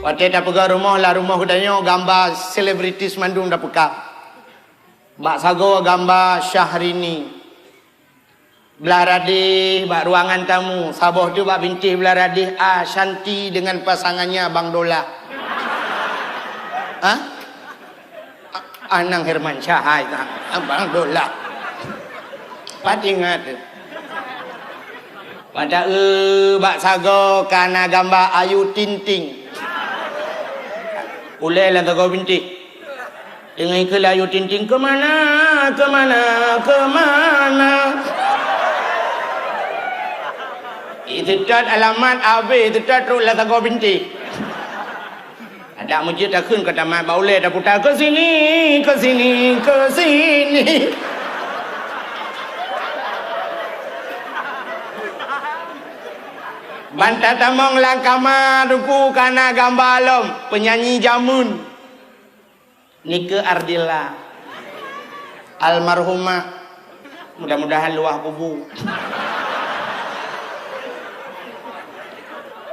Waktu dah pergi rumah lah, rumah kudanya gambar selebritis mandung dah pekak. Bak sago gambar Syahrini. Belah radih, bak ruangan tamu. Sabah tu bak bintih belah radih Shanti dengan pasangannya Bang Dola. Ha? Anang Herman Syahai tak? Bang Dola. Pat ingat tu. Pada bak sago kana gambar Ayu Tinting. Ulai lah kau bintik. Dengan ikut Ayu Tinting kemana, kemana, kemana. Itu tat alamat habis, itu tat terus lah kau bintik. Ada masjid dah kun kata mak baulai dah putar ke sini, ke sini, ke sini. Bantah tamong langkama duku kana gambar alom penyanyi jamun Nike Ardilla almarhumah, mudah-mudahan luah kubu.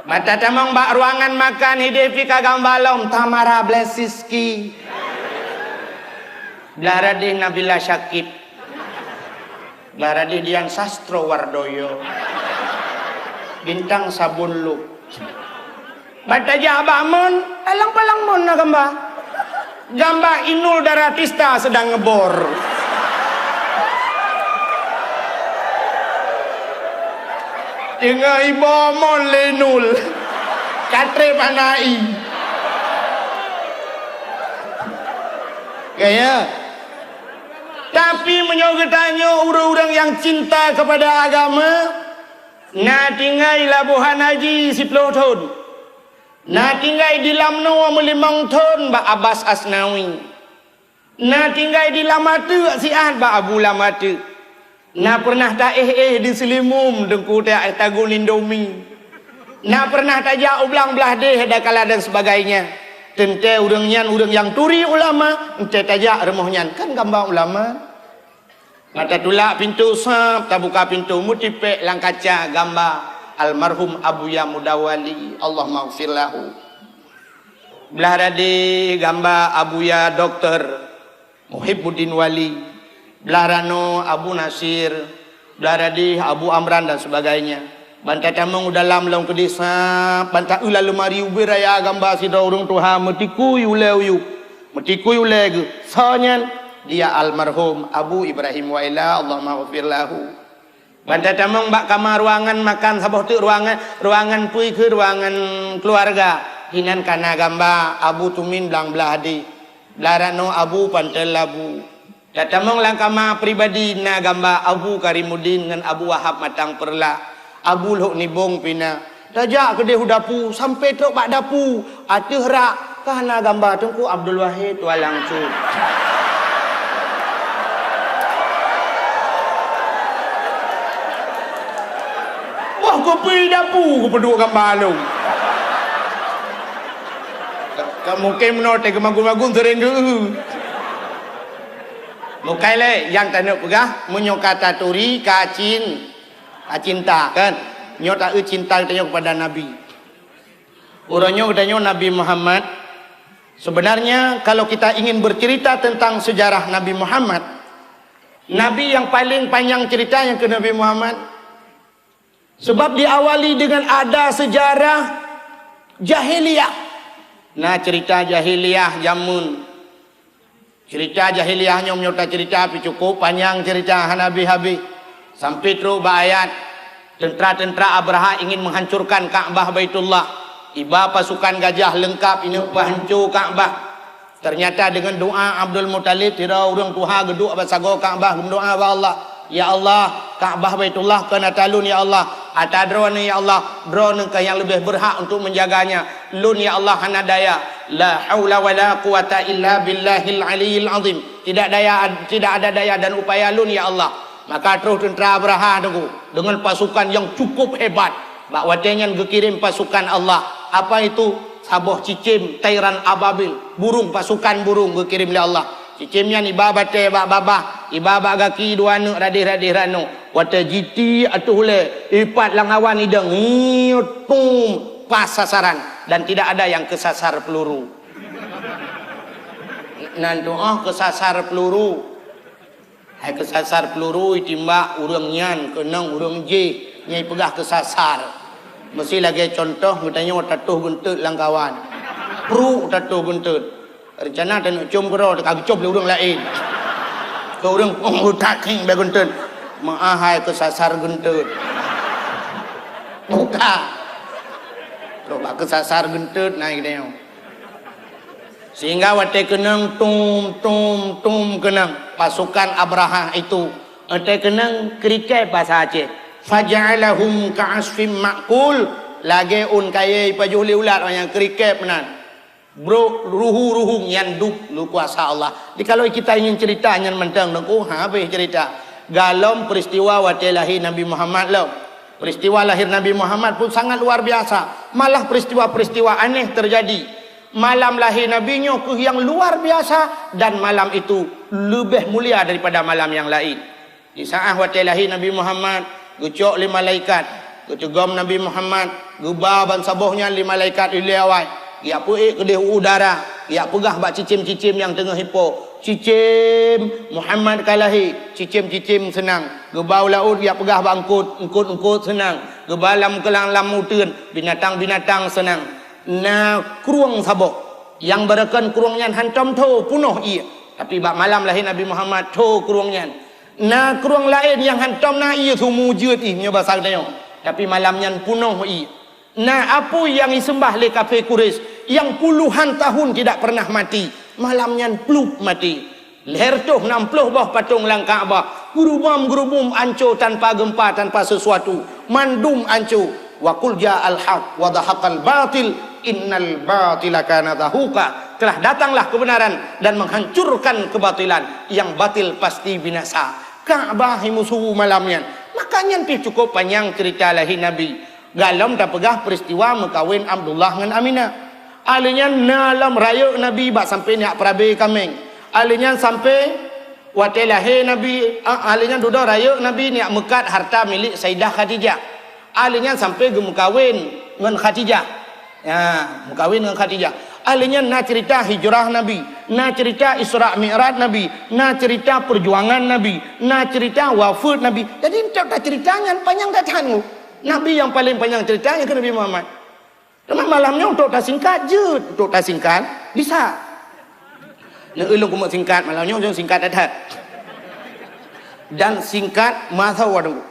Bantah tamong bak ruangan makan hidepi ka gambar alom Tamara Blesiski Blaradih Nabila Syakib Blaradih Dian Sastro Wardoyo Bintang Sabun Lu. Bataja Abahmun, alang-palang mun na gambar. Gambar Inul Daratista sedang ngebor. Dengan ibu mon Lenul. Katre Panai. Gaya. Tapi menyogetanya orang-orang yang cinta kepada agama, na tinggal Labuhan Haji 10 tahun. Na tinggal di Lamno 5 tahun Bak Abbas Asnawi. Na tinggal di Lamatu Siat Bak Abu Lamatu. Na pernah tak di Selimum dengku tak tagun Indomie. Na pernah tak jauh ulang belah deh dakala dan sebagainya. Tente urang yang turi ulama, ente tajak remohnyan kan gambar ulama. Mata tulak pintu sap, tak buka pintu mutipek lang kaca gambar almarhum Abuya Mudawali, Allah maghfir lahu. Belah radih gambar Abuya Dr. Muhibbuddin Wali, belah rano Abu Nasir, belah radih Abu Amran dan sebagainya. Bantah tamang dalam long kedisa, bantah lalu mari ubiraya gambar sida urung Tuhan metikuy uleuyuk, metikuy ulegu. Sonyan dia almarhum Abu Ibrahim Waila, Allah maghfir lahu. Bantah tamang bak kamar ruangan makan sabah tu ruangan pui ke ruangan keluarga. Hinan kana gambar Abu Tumin belang belah hadi. Belarano Abu Pantel Labu. Datamang lang kamar pribadi na gambar Abu Karimuddin dengan Abu Wahab Matang Perla. Abu Lok Nibong Pina. Tajak ke dia dapu sampai tok bak dapu. Atuh rak kana gambar tungku Abdul Wahid Walang Cu. Wah, kau pergi dapu, kau peduk gambar lu. Kau mungkin menotek kemagung-magung sering ke. Mungkin le, yang tak nak pegah, menyokata turi, cinta kan. Nyota cinta katanya kepada Nabi. Orangnya katanya Nabi Muhammad. Sebenarnya kalau kita ingin bercerita tentang sejarah Nabi Muhammad, Nabi yang paling panjang ceritanya ke Nabi Muhammad. Sebab diawali dengan ada sejarah jahiliyah. Nah cerita jahiliyah jamun. Cerita jahiliyahnya menyerta cerita tapi cukup panjang cerita Nabi habis. Sampai terus ayat tentera-tentera Abraha ingin menghancurkan Ka'bah Baitullah. Tiba pasukan gajah lengkap ini hancur Ka'bah. Ternyata dengan doa Abdul Muttalib tidak orang Tuhan geduk basago Ka'bah berdoa wa Allah. Ya Allah, Ka'bah Baitullah kena talun ya Allah. Ata drone ya Allah, drone ke yang lebih berhak untuk menjaganya. Lun ya Allah hanadaya. La haula wala quwata illa billahil aliyil azim. Tidak ada daya dan upaya lun ya Allah. Maka terus tentera Abraha tunggu dengan pasukan yang cukup hebat. Bak watenya gekirim pasukan Allah. Apa itu? Saboh cicim, tairan ababil, burung pasukan burung gekirim oleh Allah. Cicimnya ni babate bak babah, ibaba gaki dua anak radih-radih rano. Wata jiti atuh le, ipat lang awan idang, tum pas sasaran. dan tidak ada yang kesasar peluru. Nan doa kesasar peluru. Hai kesasar peluru itimbak urang nyan kenang urang je nyai pegah kesasar. Mesti lagi contoh katanya tatuh guntut lang kawan. Pru tatuh guntut. Rencana tak nak cium kero tak cium le urang lain. Ke urang tak king be guntut. Maah hai kesasar guntut. Buka. Coba kesasar gentut naik dia. Sehingga wate kenang tum kenang pasukan Abraha itu. Wate kenang kriket bahasa Aceh. Faja'alahum ka'asfim ma'kul. Lagi un kaya pajuh liulat yang kriket menan. Bro ruhu yang duk lu kuasa Allah. Jadi kalau kita ingin cerita yang mentang dengku habis cerita. Galom peristiwa wate lahir Nabi Muhammad lo. Peristiwa lahir Nabi Muhammad pun sangat luar biasa. Malah peristiwa-peristiwa aneh terjadi. Malam lahir Nabi-Nya yang luar biasa. Dan malam itu lebih mulia daripada malam yang lain. Di saat waktu lahir Nabi Muhammad, gucok 5 malaikat. Gucegom Nabi Muhammad, gubah ban sabuhnya 5 malaikat ilawai. Ya puik kedih udara. Ya pegah bak cicim-cicim yang tengah hipo. Cicim Muhammad kalahi, cicim senang. Gebau laut dia pegah bangkut senang. Gebalam kelang lamu teun, binatang-binatang senang. Na kruang sabok yang berakan kruangnya hantam tho punuh ia. Tapi bak malam lahir Nabi Muhammad tho kruangnya. Na kruang lain yang hantam na ia tu mujud nya bahasa dia. Tapi malamnya punuh ia. Na apa yang disembah oleh kafir Quraisy yang puluhan tahun tidak pernah mati, malamnya plup mati. Leher tu 60 bah patung lang Kaabah. Gerubam ancur tanpa gempa, tanpa sesuatu. Mandum ancur. Wa qul ja'al haq wa dhahaqal batil innal batila kana zahuqa. Telah datanglah kebenaran dan menghancurkan kebatilan. Yang batil pasti binasa. Kaabah musuh malamnya. Makanya cukup panjang cerita lahir Nabi. Galam tak pegah peristiwa mekawin Abdullah dengan Aminah. Alinya nalam raya Nabi bak sampai nak perabai kameng. Alinya sampai waktu lahir Nabi, alinya duduk raya Nabi nak mekat harta milik Sayyidah Khadijah. Alinya sampai gemukawin dengan Khadijah. Ya, mukawin dengan Khadijah. Alinya nak cerita hijrah Nabi, nak cerita Isra Mi'raj Nabi, nak cerita perjuangan Nabi, nak cerita wafat Nabi. Jadi tak ceritanya panjang tak tahan. Nabi yang paling panjang ceritanya ke Nabi Muhammad. Cuma malamnya untuk tak singkat je. Untuk tak singkat, bisa. Nak elok kumat singkat, malamnya untuk singkat adat. Dan singkat, masa waduh.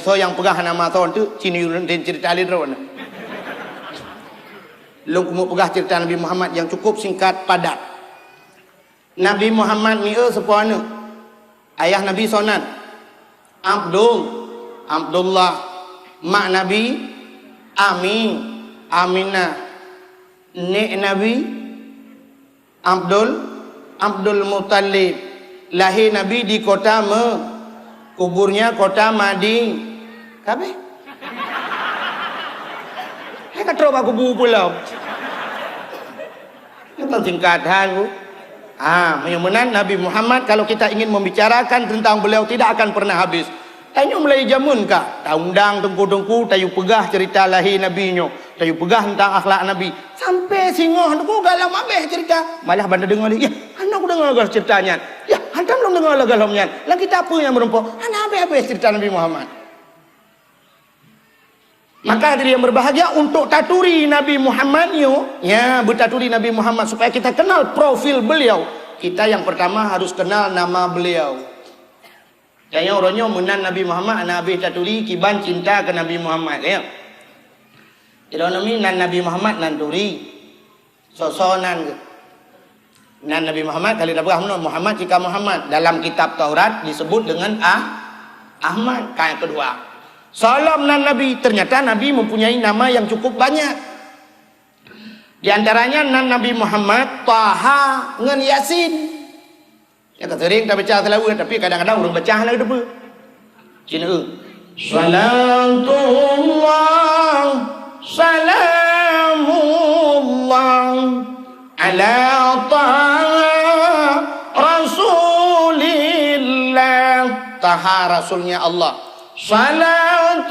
So yang pegah nama tahun tu, sini dan cerita alidron. Long kumat pegah cerita Nabi Muhammad yang cukup singkat, padat. Nabi Muhammad ni sepuana. Ayah Nabi Sonan. Abdullah. Mak Nabi Aminah. Nek Nabi Abdul Muttalib. Lahir Nabi di kota kuburnya kota Madinah. Kabe? Hai katro ba kubur pula. Itu singkatan bu. Menyusunan Nabi Muhammad kalau kita ingin membicarakan tentang beliau tidak akan pernah habis. Tanya mulai jamun kak, undang tengku-tengku, tayu pegah cerita lahir Nabi nyo, tayu pegah tentang akhlak Nabi, sampai singoh tengku galam habis cerita, malah banda dengar lagi, ya, anak aku dengar lagu ceritanya, ya, hantam belum dengar lagu galamnya, lah kita apa yang merumpuk, anak habis cerita Nabi Muhammad. Maka diri yang berbahagia untuk taturi Nabi Muhammad nyo, ya, bertaturi Nabi Muhammad supaya kita kenal profil beliau. Kita yang pertama harus kenal nama beliau. Kaya orangnya menan Nabi Muhammad, Nabi taturi kiban cinta ke Nabi Muhammad ya. Jadi Nabi Muhammad nanturi sosonan ke. Nan Nabi Muhammad kali dah berah Muhammad jika Muhammad dalam kitab Taurat disebut dengan Ahmad. Yang kedua, salam nan Nabi, ternyata Nabi mempunyai nama yang cukup banyak. Di antaranya nan Nabi Muhammad Taha dengan Yasin. Ya sering tak baca selalu tapi kadang-kadang orang baca lagi depa. Cina salamullah ala taha rasulillah. Taha rasulnya Allah. Salamullah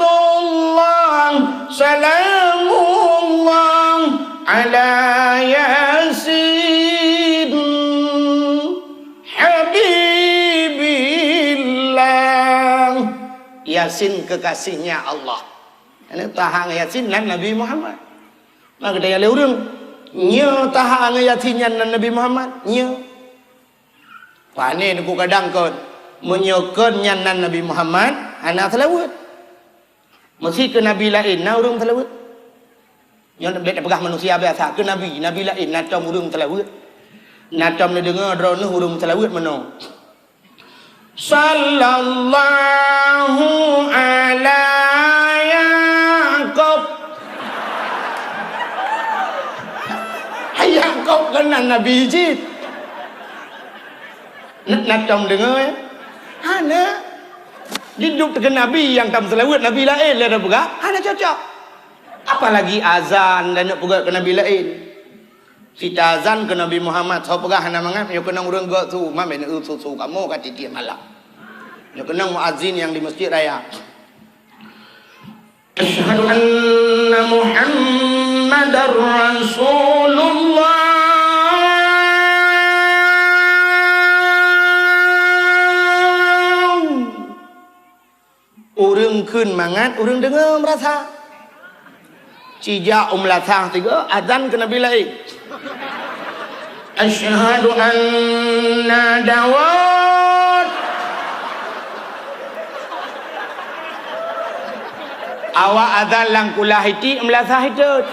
salamullah ala Yasin Habibillah. Yasin kekasihnya Allah. Ini tahang Yasin dan Nabi Muhammad. Maka dia le urang nya tahang Yasin dan Nabi Muhammad nya. Pane ku kadang kon menyokon nyan Nabi Muhammad anak selawat. Mesti ke Nabi lain na urang selawat. Yang nak pegang manusia biasa ke Nabi lain na tom urang selawat. Na tom ni dengar drone urang selawat mano. Sallallahu ala Yaqub. Yaqub kena Nabi jid. Nak tom dengar ya. Hana hidup dengan Nabi yang tam selawat Nabi lain lah dah pegang. Hana cocok. Apalagi azan dan nak pegang ke Nabi lain. Kita azan ke Nabi Muhammad. So pegang hana mangat. Yo kena urang gak tu. Mami nak susu kamu kata dia malam. Yo kena muazzin yang di masjid raya. Asyhadu anna Muhammadar Rasulullah. Urang keun mangat, urang dengar merasa. Cijak latang tiga, azan ke Nabi lain. Asyhadu anna Dawud. Awak azan lang kulah hiti, melasah hitut.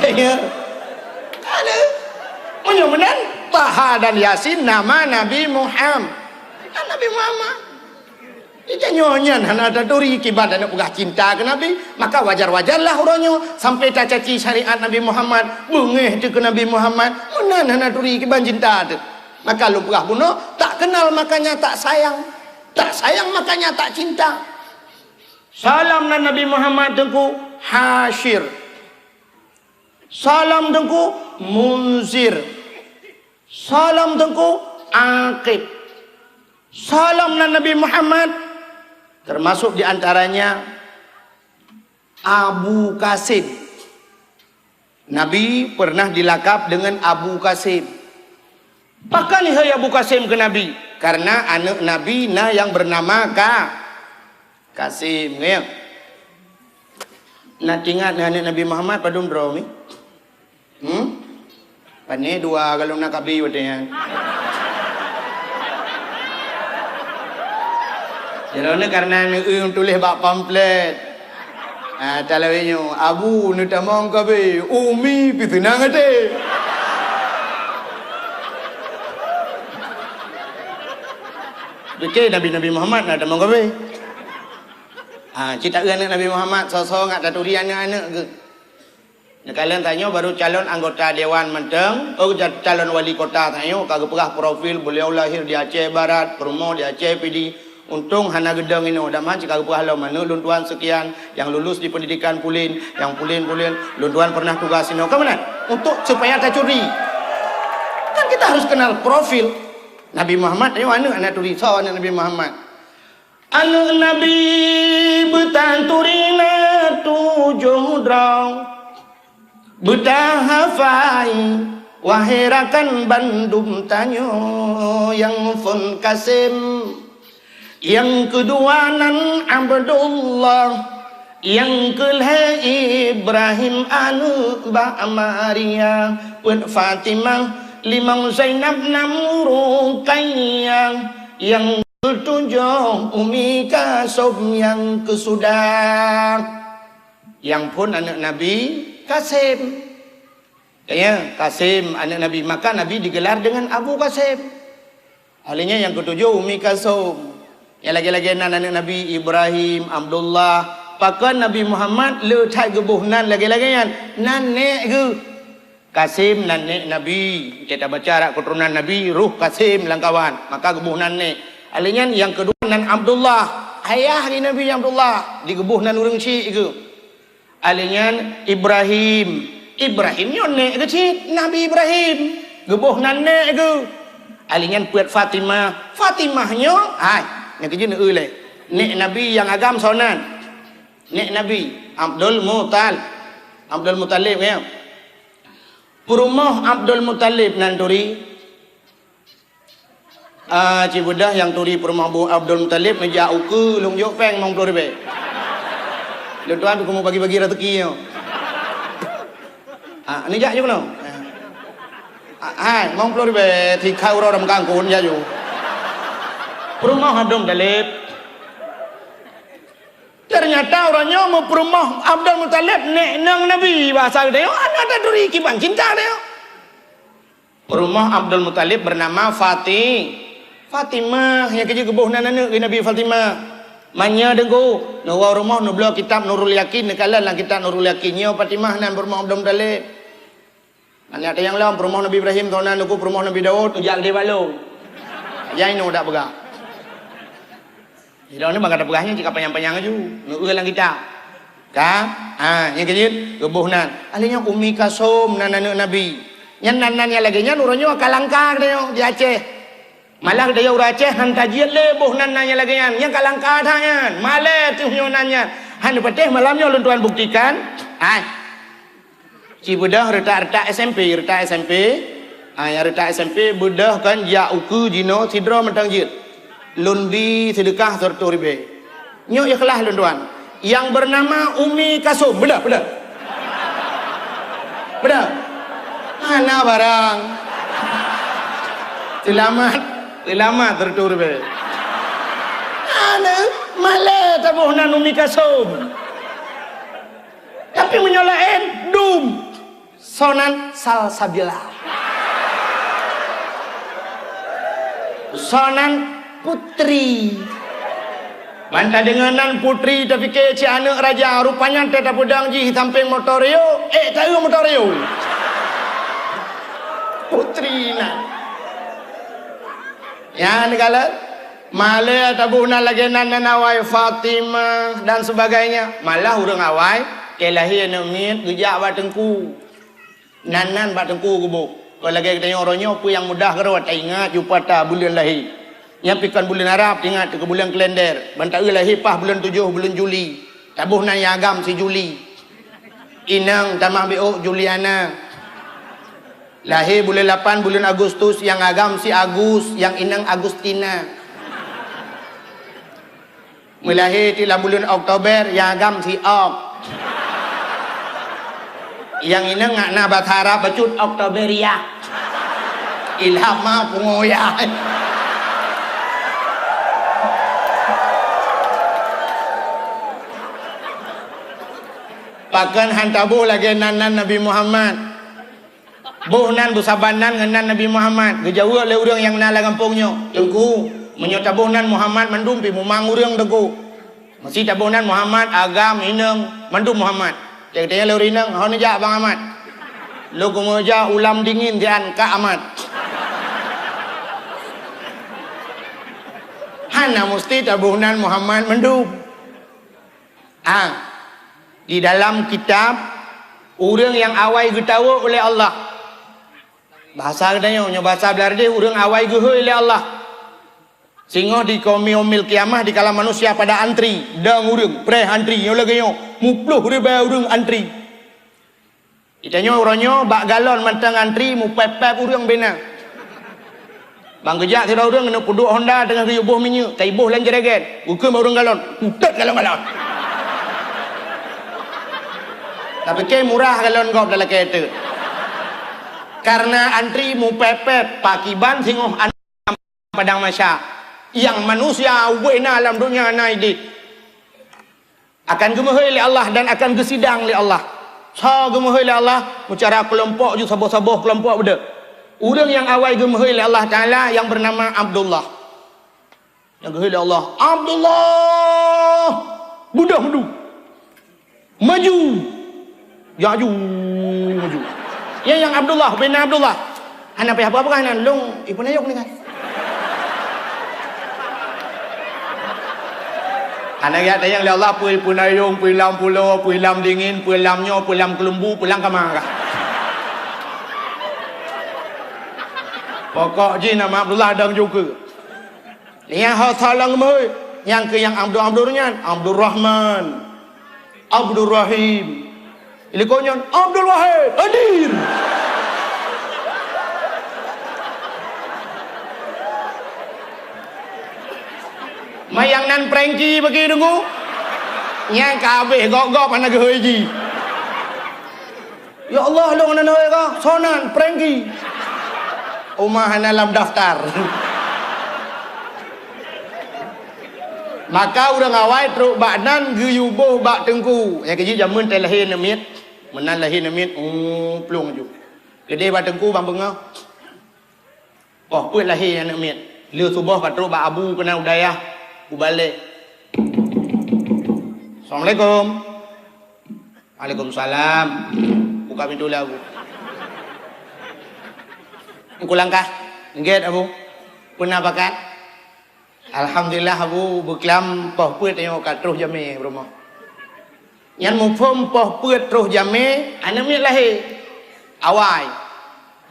Ya. Ada. Menyumenan Taha dan Yasin nama Nabi Muhammad. Nabi Muhammad dia nyonya hana taturi kibat dan pegah cinta ke Nabi, maka wajar-wajarlah orangnya sampai tak caci syariat Nabi Muhammad, bengeh tu ke Nabi Muhammad, menan hana turi kibat cinta tu. Maka lu pegah bunuh, tak kenal makanya tak sayang, tak sayang makanya tak cinta. Salam dan Nabi Muhammad tengku Hashir, salam tengku Munzir, salam tengku Aqib. Salam Nabi Muhammad termasuk di antaranya Abu Qasim. Nabi pernah dilakap dengan Abu Qasim. Bahkan hai Abu Qasim ke Nabi karena anak Nabi nah yang bernama Qasim ya. Nak ingat anak Nabi Muhammad padum draw ni. Pane dua kalau nak kabi wadanya. Jadi karena ni tulis bak pamflet. Talawinyo Abu ni tamang kabe umi pitunang ate. Betul Nabi Muhammad nak tamang kabe. Cerita anak Nabi Muhammad sosok ngak taturi anak-anak ke. Kalian tanya baru calon anggota Dewan Menteng, calon wali kota tanya kagak pegah profil beliau lahir di Aceh Barat, rumah di Aceh PD. Untung hana gedang ini udah mah jika halau mana luntuan sekian yang lulus di pendidikan pulin, yang pulin luntuan pernah tugas ini ke mana untuk supaya tak curi. Kan kita harus kenal profil Nabi Muhammad. Ayo anak turi so anak Nabi Muhammad. Anak Nabi betanturina tujuh drang betahafai wahirakan Bandung tanyo yang fun Kasim. Yang kedua nan Abdullah, yang kelima Ibrahim anu Mbak Maria, pun Fatimah, limang Zainab enam Ruqayyah, yang ketujuh Umi Kasum, yang kesudah yang pun anak Nabi Qasim. Ya, Qasim anak Nabi, maka Nabi digelar dengan Abu Qasim. Halinya yang ketujuh Umi Kasum. Yang lagi-lagi anak Nabi Ibrahim, Abdullah. Pakai Nabi Muhammad le thai gebuh nan lagi-lagi nan nek ke Qasim nan nek Nabi. Kita baca keturunan Nabi ruh Qasim langkawan. Maka gebuh nan nek. Alinya yang kedua nan Abdullah. Ayah di Nabi Abdullah digebuh nan urang syik ke. Alinya Ibrahim. Ibrahim nyon nek kecil Nabi Ibrahim. Gebuh nan nek ke. Alinya puat Fatimah. Fatimahnya hai yang kerja nak ulai. Nek Nabi yang agam sonan. nek Nabi Abdul Muttalib ya. Perumah Abdul Muttalib nan turi cibudah yang turi perumah Abdul Muttalib meja uku long jok peng mong puluh ribu. Lu tuan aku mau bagi-bagi rezeki yo. Ni jak je no. Hai mong puluh ribu thì khau ro dam kang kun ya ju. Perumah Abdul Muttalib. Ternyata orangnya mau perumah Abdul Muttalib nek nang Nabi bahasa dia ada duri kibang cinta dia. Perumah Abdul Muttalib bernama Fatimah yang kerja kebuh nana Nabi Fatimah. Manya dengku nawa rumah nu bela kitab Nurul Yakin nekalan lah kitab Nurul Yakinnya Fatimah nan perumah Abdul Muttalib. Mana ada yang lain perumah Nabi Ibrahim tahunan aku perumah Nabi Daud ujak dia balong. Yang ini dak begak. Hidup ni bangga pegahnya jika panjang-panjang aja. Nurul lang kita. Kan? Yang kecil kebuh nan. Alinya Umi Kasum nan Nabi. Yang nan yang lagi nya nurunnya kalangkar dia di Aceh. Malah dia orang Aceh han kajian le boh nan yang lagi yang kalangkar tanya. Malah tu nanya. Han pateh malamnya ulun tuan buktikan. Cibudah retak SMP. Yang retak SMP budah kan ja uku jino sidro mentang jit. Lundi sedekah 100 ribu. Nyok ikhlas lun tuan. Yang bernama Umi Kasum. Benar. Mana barang? Selamat 100 ribu. Ana malah tabuhnan Umi Kasum. Tapi menyolain dum. Sonan salsabila. Sonan putri. Manta denganan putri tapi ke ci anak raja rupanya teta pedang ji samping motorio tahu motorio putri na ya negala male tabuna lagi nana nawai Fatimah dan sebagainya malah urang awai kelahi nemit gejak batengku nanan batengku gubuk kalau lagi kita orangnya apa yang mudah kerawat ingat jumpa ta bulan lahir nyapikan bulan Arab ingat ke bulan kalender bantai lahir pah bulan 7 bulan Juli tabuh nan agam si Juli inang tamah bio Juliana lahir bulan 8 bulan Agustus yang agam si Agus yang inang Agustina melahir di bulan Oktober yang agam si Ok yang inang ngakna Batara bacut Oktoberia ilhama pungoya pakan hantabuh lagi nanan Nabi Muhammad buhnan busabanan ngenan Nabi Muhammad gejawa le urang yang nala kampungnya tengku menyotabuhnan Muhammad mandum pi mumang urang tengku masih tabuhnan Muhammad agam ineng mandum Muhammad tengtenya le urinang hon ja Bang Ahmad lu kumoja ulam dingin dian Kak Ahmad hana mesti tabuhnan Muhammad mandum di dalam kitab orang yang awai getawa oleh Allah bahasa katanya bahasa belardi orang awai gehe oleh Allah sehingga di kaum yaumil kiamah di kala manusia pada antri dang orang pre antri yang lagi yang mupluh ribu orang antri itanya orangnya bak galon mantang antri mupepep orang bina bang gejak tidak orang kena puduk Honda dengan ribuh minyak taibuh lan jeragen bukan orang galon utat galon tapi ke murah galon gop dalam kereta karena antri mu pepet pakiban singoh padang masya yang manusia wena alam dunia naidi akan gemahai oleh Allah dan akan gesidang oleh Allah gemahai oleh Allah cara kelompok ju saboh-saboh kelompok beda orang yang awal gemahai oleh Allah Ta'ala yang bernama Abdullah yang gemahai oleh Allah Abdullah budak maju maju yang Abdullah bin Abdullah hana apa kan long ibu nayok ni kan hana ya yang Allah pun nayong pulam pulau pulam dingin pulamnya pulam kelembu pulang kamar pokok je nama Abdullah dang juga yang hal salang yang ke yang Abdurrahman Abdul Rahim. Ili konyon Abdul Wahid hadir. Mayang nan prengki bagi tunggu. Nyang kabeh gok-gok mana ke haji. Ya Allah long nan hoy ka sonan prengki. Umah dalam daftar. Maka orang awai teruk bak nan guyubuh bak tengku. Yang kejip jamun teh lahir nemit. Menan lahir nemit plung ju. Gede bak tengku bang bengah. Oh puit lahir yang nemit. Leu subuh kat teruk bak abu kena udayah. Ku balik. Assalamualaikum. Waalaikumsalam. Buka pintu lah Abu. Ku langkah. Nggit Abu. Pernah bakat? Alhamdulillah Abu berkelam poh puit tengok kat terus jame rumah. Yang mufum poh puit terus jame, anak miat lahir. Awai.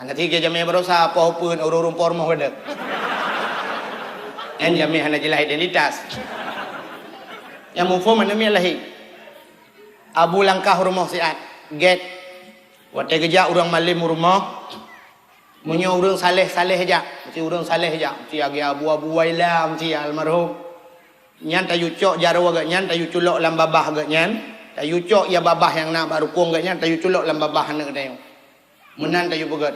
Anak tiga jame berosa poh puit urung por rumah ada. Yang jame anak jelah identitas. Yang mufum anak miat lahir. Abu langkah rumah siat. Get. Waktu kerja orang malim rumah. Munyo urang saleh-saleh aja, mesti urang saleh aja, mesti agi abu-abu waila, mesti almarhum. Nyan tayu cok jaro agak nyan, tayu culok lam babah agak nyan, tayu cok ya babah yang nak baru kong agak nyan, tayu culok lam babah anak dayo. Menan tayu pegat.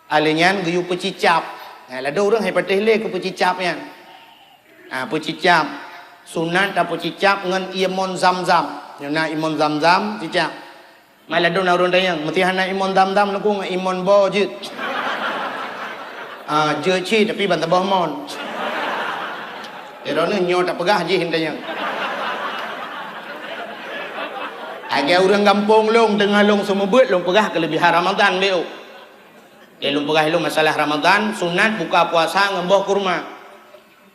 Ale nyan gayu pecicap. Nah, lada urang hai patih le ke pecicap nyan. Ah pecicap. Sunat ta pecicap ngan imon zam-zam. Nyana imon zam-zam cicap. Malah dona urang dayang mesti hana imon dam-dam laku ngan imon bo je. Je chi tapi bantah boh mon. Erone nyo tak pegah je hindayang. Agak urang kampung long tengah long semua bet long pegah kelebihan Ramadan leu. Long pegah long masalah Ramadan sunat buka puasa ngemboh kurma.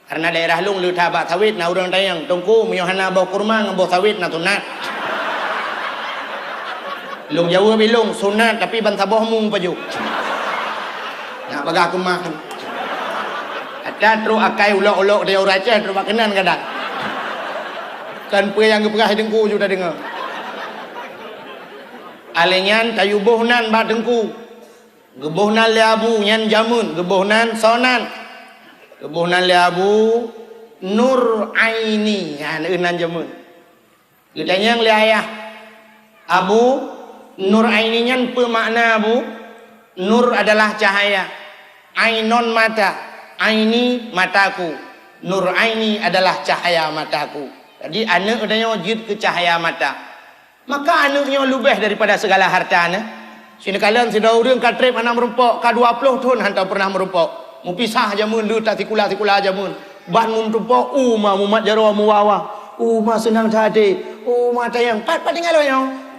Karena daerah long leu tabak sawit na urang dayang tungku mio hana boh kurma ngemboh sawit na sunat. Long Jawa bilong sunat tapi bantah boh mung paju. Nak bagah aku makan. Ada terus akai ulok-ulok dia orang Aceh terus makanan kadang. Kan pe yang gepegah dengku sudah dengar. Alenyan tayu bohnan ba dengku. Gebohnan le abu nyan jamun, gebohnan sonan. Gebohnan le abu Nur Aini, ha neunan jamun. Gedanyang le ayah. Abu Nur Aini nyan pe makna Abu? Nur adalah cahaya. Ainon mata. Aini mataku. Nur Aini adalah cahaya mataku. Jadi anak adanya wujud ke cahaya mata. Maka anaknya lebih daripada segala harta ne. Sini kalian sudah urang katrip anak merumpok ka 20 tahun hantar pernah merumpok. Mu pisah jamun lu tak tikula-tikula jamun. Ban mu merumpok mumat jaro mu wawa. Senang tadi. Mata yang pat tinggal lo.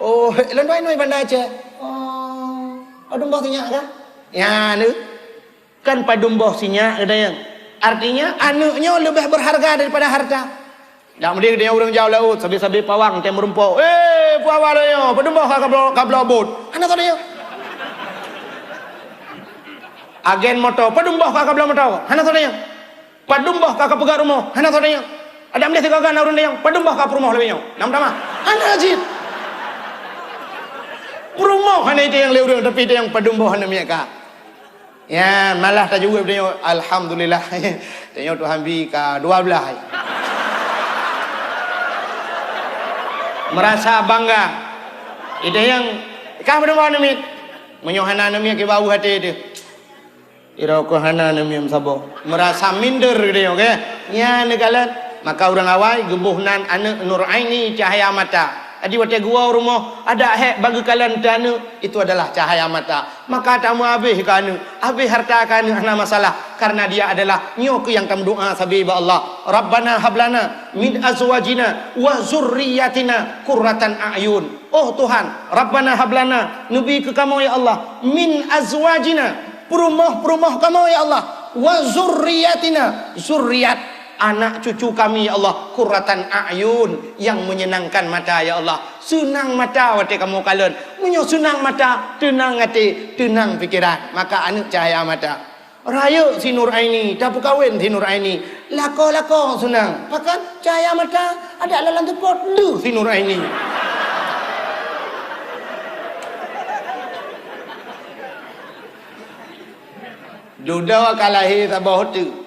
Oh, londoi-londoi bandar Aceh. Oh, padum boh sinyak kah? Ya, nu. Kan padum boh sinyak ada yang. Artinya anaknya lebih berharga daripada harta. Dak mesti dia orang jauh laut, sabi-sabi pawang teh merumpok. Puawa dia, padum boh ka blobot. Ana tu dia. Agen motor, padum boh ka motor. Ana tu dia. Padum boh ka pegang rumah. Ana tu dia. Ada mesti kagak urang dia. Padum boh ka rumah lebih nya. Nam-nama. Ana ajit. Rumah hanya itu yang lewat tapi itu yang padumbuh hanya mereka. Ya malah tak juga dia alhamdulillah. Tengok Tuhan bi ka 12. Merasa bangga. Itu yang kah padumbuh hanya mit. Menyohana hanya ke bau hati itu. Ira ko hana hanya sabo. Merasa minder dia okey. Ya negalan maka orang awai gebuhnan anak Nur Aini cahaya mata. Adi waktu gua rumah ada hek bagi kalian dana itu adalah cahaya mata. Maka tamu habis kanu, habis harta kanu ana masalah karena dia adalah nyok yang kamu doa sabi ba Allah. Rabbana hablana min azwajina wa zurriyyatina qurratan a'yun. Oh Tuhan, Rabbana hablana nabi ke kamu ya Allah min azwajina perumah kamu ya Allah wa zurriyyatina zurriyat anak cucu kami ya Allah qurratan a'yun yang menyenangkan mata ya Allah. Senang mata waktu kamu kalian. Menyo senang mata, tenang hati, tenang fikiran. Maka anak cahaya mata. Raya si Nur Aini, dah kawin si Nur Aini. Lako senang. Pakat cahaya mata ada dalam tempat lu si Nur Aini. Duda kalahi tabah tu.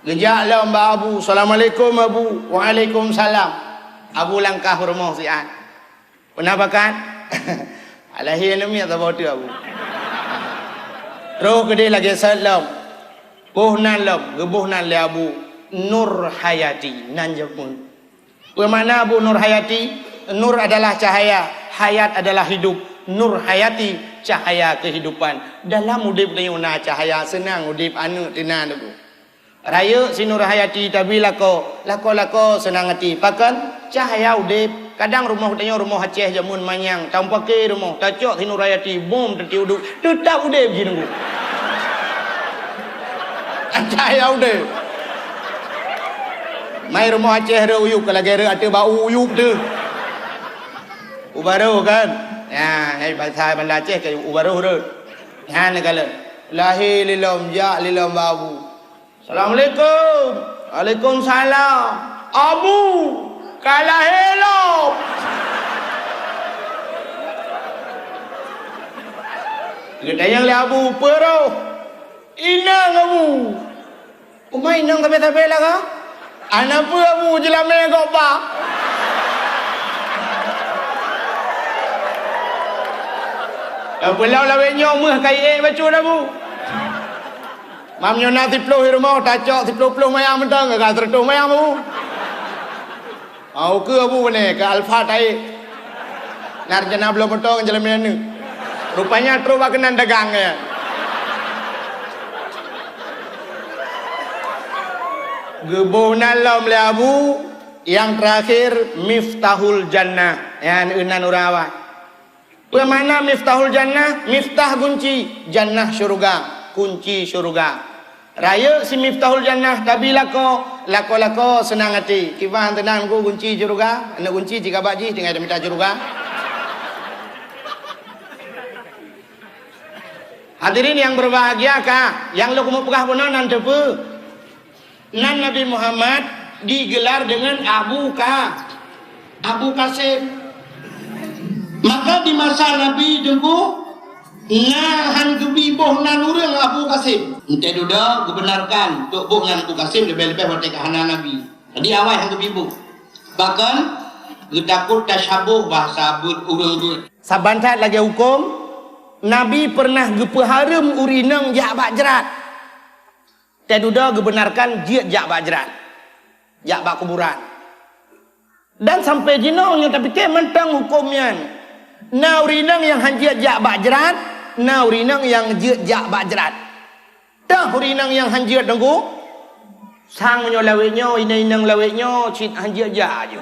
Gejak lah Mbak Abu. Assalamualaikum Abu. Waalaikumsalam. Abu langkah rumah si An. Pernah pakat? Alahi enemy tabah tu Abu. Terus ke dia lagi salam. Buhnan lam, gebuhnan le Abu Nur Hayati nan jepun. Bermakna Abu Nur Hayati, nur adalah cahaya, hayat adalah hidup. Nur Hayati, cahaya kehidupan. Dalam udip ni una cahaya senang udip anu tenan tu. Raya si Nur Hayati tapi lako senang hati. Pakan cahaya udip. Kadang rumah tanya rumah Aceh jamun manyang, tanpa ke rumah tacok si Nur Hayati bom tertiuduk. Tetap udip je nunggu. Cahaya udip. Mai rumah Aceh ada uyup kalau kira ada bau uyup tu. Ubaru kan? Ya, hai bahasa Malaysia Aceh ke ubaru tu. Ya negala. Lahi lilam ja lilam babu. Assalamualaikum. Waalaikumsalam. Abu kalah hello. Kita yang le Abu pero. Inang Abu. Umay inang tabi-tabi lah ka? Anak apa Abu jelamnya kau pak? Pulau laweknya mah kaya baca Abu. Mamnya nak tiploh di rumah tacok tiploh mayang mentang ke tertuh mayang Abu. Au ke Abu ni ke Alfa tai. Narjana belum mentang jelamnya ni. Rupanya terus kenan dagang ya. Gebuhnan lam le Abu. Yang terakhir Miftahul Jannah. Yang unan urawa. Bermakna Miftahul Jannah, miftah kunci Jannah syurga, kunci syurga. Raya si Miftahul Jannah tapi lako senang hati. Kifah tenang ku kunci syurga, anak kunci jika baji tinggal minta syurga. Hadirin yang berbahagia kah? Yang lo kumu pegah punan nan tepe. Nan Nabi Muhammad digelar dengan Abu Qasim. Maka di masa Nabi dulu nahan kebiboh nan urang Abu Qasim. Ente duda kebenarkan tok boh nan Abu Qasim lebih-lebih bertek hana Nabi. Jadi awal hang kebiboh. Bahkan getakut tasyabuh bahasa abud urang. Sabantat lagi hukum Nabi pernah gepeharum urinang jak bajrat. Ente duda kebenarkan jiat jak bajrat. Jak bak kuburan. Dan sampai jinaunya tapi ke mentang hukumnya. Na urinang yang hanjiat jak bajrat, na urinang yang jiat jak bajrat. Dah urinang yang hanjiat dengku. Sang menyo laweknya, inang laweknya, cit hanjiat jak je.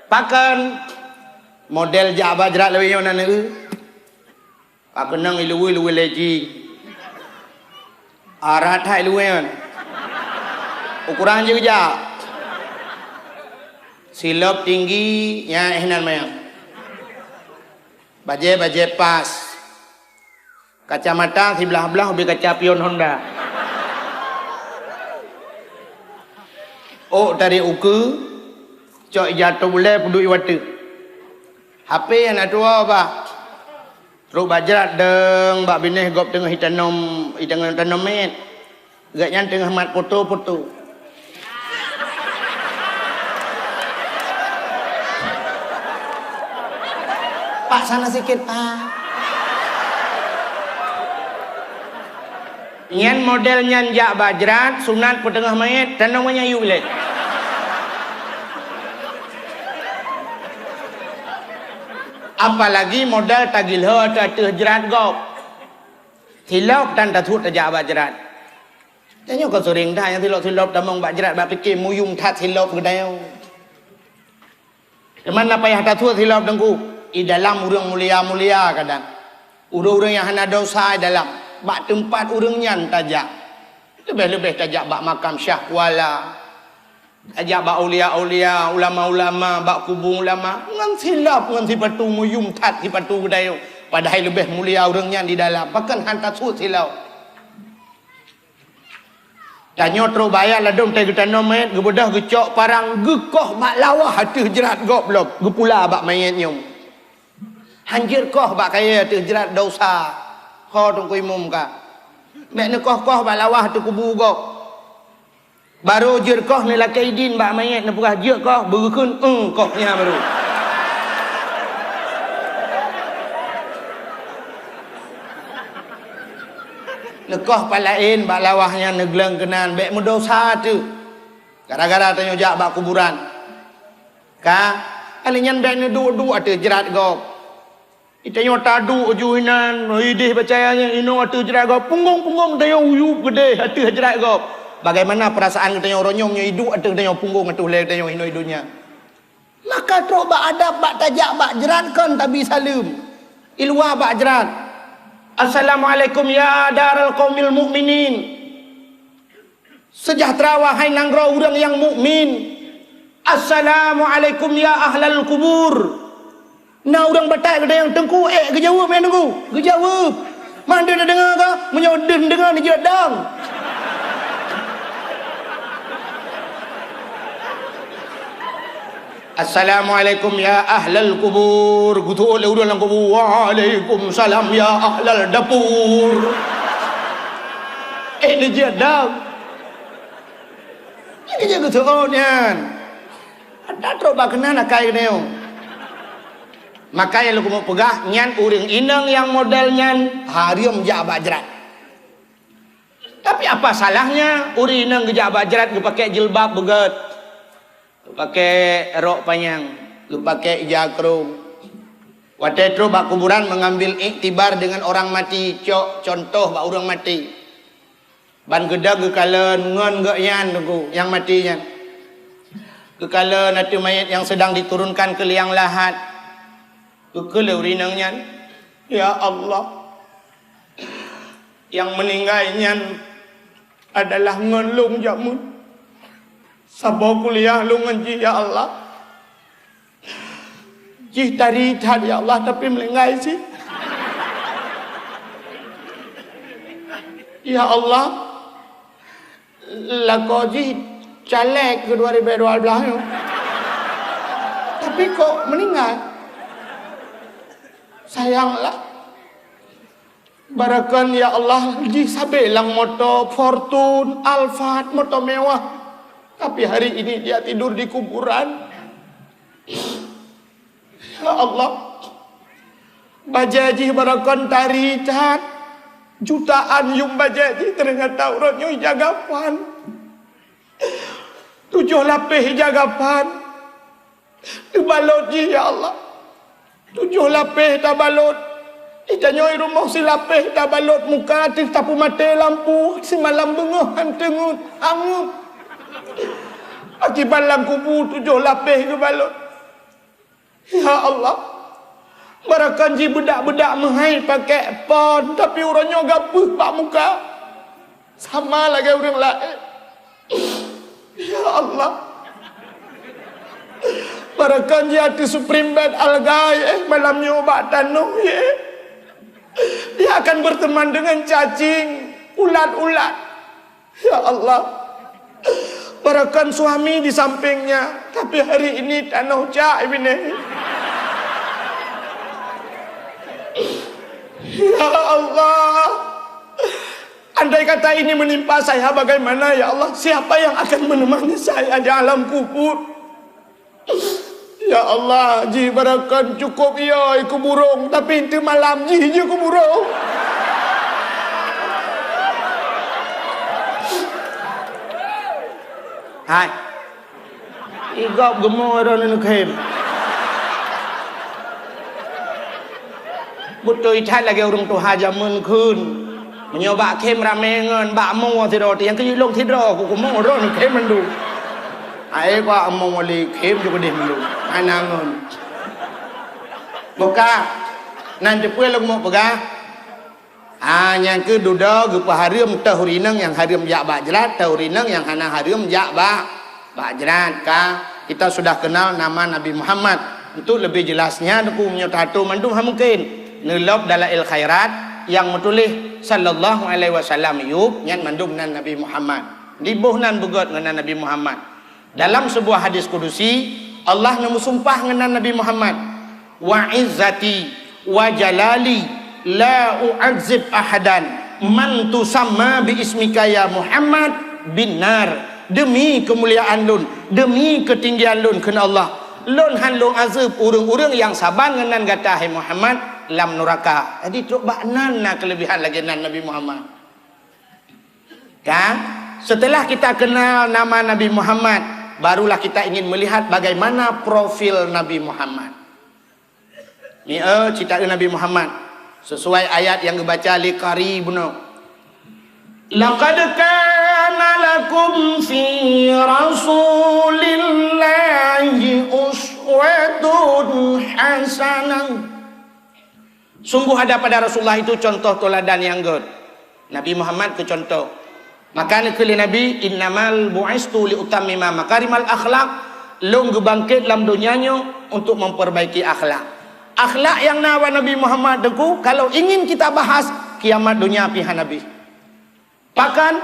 Pakan model jak bajrat laweknya nana ke. Pakan nang ilu leji. Arat hai luwe kan. Ukuran je kejap. Silap tinggi ya ihnan mayang. Baje pas. Kacamata sebelah-belah lebih kaca pion Honda. Oh dari uku cok jatuh boleh peduli watu. HP yang nak tua apa? Terus bajrat deng bak bineh gop tengah hitanam met. Gaknya tengah mat foto. Pak sana sikit Pak. Nyan model nyan jak bajrat sunat petengah mayat dan namanya yu bilek. Apalagi modal tagilho atau jerat gop. Silap dan tatut jak bajrat. Tanya kau sering dah yang silap damang bajrat bak fikir muyum tat silap gedau. Mana payah tatut silap dengku. Di dalam urang mulia-mulia kadang. Urang-urang yang hana dosa dalam. Bak tempat urangnya tajak. Lebih-lebih tajak bak makam Syah Kuala. Tajak bak ulia-ulia, ulama-ulama, bak kubung ulama. Ngan silap, ngan si patu muyum tat si patu gedaya. Padahal lebih mulia orangnya di dalam. Bahkan hantar sud silau. Tanya terus bayar ladung teh kita nomet, gebedah gecok parang gekoh mak lawah hati jerat goblok, gepula bak mayatnya. Hanjir koh bak kaya hati jerat dosa. Kau tunggu imum ka. Mek ne koh bak lawah tu kubu gok. Baru jir koh ni laki idin bak mayat ne purah jir koh berkun kohnya baru. Lekoh palain bak lawahnya negleng kenan bek mendosa tu. Gara-gara tanya jak bak kuburan. Ka alinyan bek ne du ate jerat gop. Itanya tadu ujuinan idih percayanya ino ate jerat gop punggung tanya uyup gede ate jerat gop. Bagaimana perasaan tanya ronyongnya hidup ate tanya punggung atu le tanya ino hidunya. Maka tro bak adab bak tajak bak jerat kon tabi salim. Ilwa bak jerat. Assalamualaikum ya daral qaumil mukminin. Sejahtera wahai nanggro orang yang mukmin. Assalamualaikum ya ahlal kubur. Nah orang batak ada yang tengku kejawab main tengku. Kejawab. Mana dia dengar ke? Menyodeng dengar ni jadang. Assalamualaikum ya ahlal kubur. Gutu oleh udah lang kubur. Waalaikumsalam ya ahlal dapur. Ini jadam. Ini je gutu nian. Ada teruk bakna nak kai neu. Maka yang lu mau pegah nyan uring inang yang model nyan harium jak bajrat. Tapi apa salahnya uring inang gejak bajrat pakai jilbab beget. Pakai rok panjang, lu pakai jakrung. Waktu itu bak kuburan mengambil iktibar dengan orang mati. Contoh bak orang mati. Ban gedag kekala ngon gak yan tunggu yang matinya. Kekala nanti mayat yang sedang diturunkan ke liang lahat. Kekala urinangnya. Ya Allah. Yang meninggalnya adalah ngelung jamun. Sabar kuliah lu ngaji ya Allah. Jih tadi ya Allah tapi melengai sih. Ya Allah. Lako jih calek ke 2012 tu. Tapi kok meninggal. Sayanglah. Barakan ya Allah jih sabelang motor Fortune, Alphard, motor mewah. Tapi hari ini dia tidur di kuburan. Ya Allah. Bajaji barakon taricat. Jutaan yung bajaji ternyata urutnya jagapan. 7 lapis jagapan. Dibalot ji ya Allah. 7 lapis tak balot. Itanya rumah si lapis tak balot muka tapu mati lampu. Si malam bengah tengut angut. Akibat lang kubur 7 lapis ke balot. Ya Allah. Barakan ji bedak-bedak menghai pakai pon. Tapi orangnya gapuh pak muka. Sama lagi orang lain. Ya Allah. Barakan ji hati Supreme Bed Algai. Malamnya obat tanuh ya. Dia akan berteman dengan cacing. Ulat-ulat. Ya Allah. Barakan suami di sampingnya. Tapi hari ini tanah cak ini. Ya Allah. Andai kata ini menimpa saya bagaimana ya Allah? Siapa yang akan menemani saya di alam kubur? Ya Allah, ji barakan cukup ya iku burung. Tapi itu malam ji je ku burung. Hai. Igop gemuk orang ni kem. Betul itat lagi orang tu haja men kun. Menyoba kem ramengan bak mo tido yang ke long tido ku mo ron kem mandu. Ai kwa mo wali kem juga deh mandu. Anangon. Buka. Nanti pue long mo pegah. Yang kedua gupa harim tahurinang yang harim jak bajrat tahurinang yang hana harim jak bajrat ka kita sudah kenal nama Nabi Muhammad. Untuk lebih jelasnya aku punya tato mandum mungkin Nulub dalail khairat yang metulis sallallahu alaihi wasallam yub nyan mandum nan Nabi Muhammad. Dibuh nan bugot dengan Nabi Muhammad. Dalam sebuah hadis kudusi Allah memusumpah dengan Nabi Muhammad. Wa izzati wa jalali la u'adzib ahadan man tusamma bi ismika ya Muhammad binar. Demi kemuliaan lun, demi ketinggian lun kena Allah, lun han lun azab urang-urang yang saban dengan kata hai Muhammad lam neraka. Jadi truk baknan na kelebihan lagi nan Nabi Muhammad. Kan? Setelah kita kenal nama Nabi Muhammad, barulah kita ingin melihat bagaimana profil Nabi Muhammad. Ni cerita Nabi Muhammad sesuai ayat yang dibaca li qari buno. Laqad kana lakum fi rasulillahi uswatun hasanah. Sungguh ada pada Rasulullah itu contoh teladan yang good. Nabi Muhammad ke contoh. Maka kali Nabi innamal bu'istu li utammima makarimal akhlak. Long gebangkit dalam dunianya untuk memperbaiki akhlak. Akhlak yang nawa Nabi Muhammad deku kalau ingin kita bahas kiamat dunia pihak Nabi. Bahkan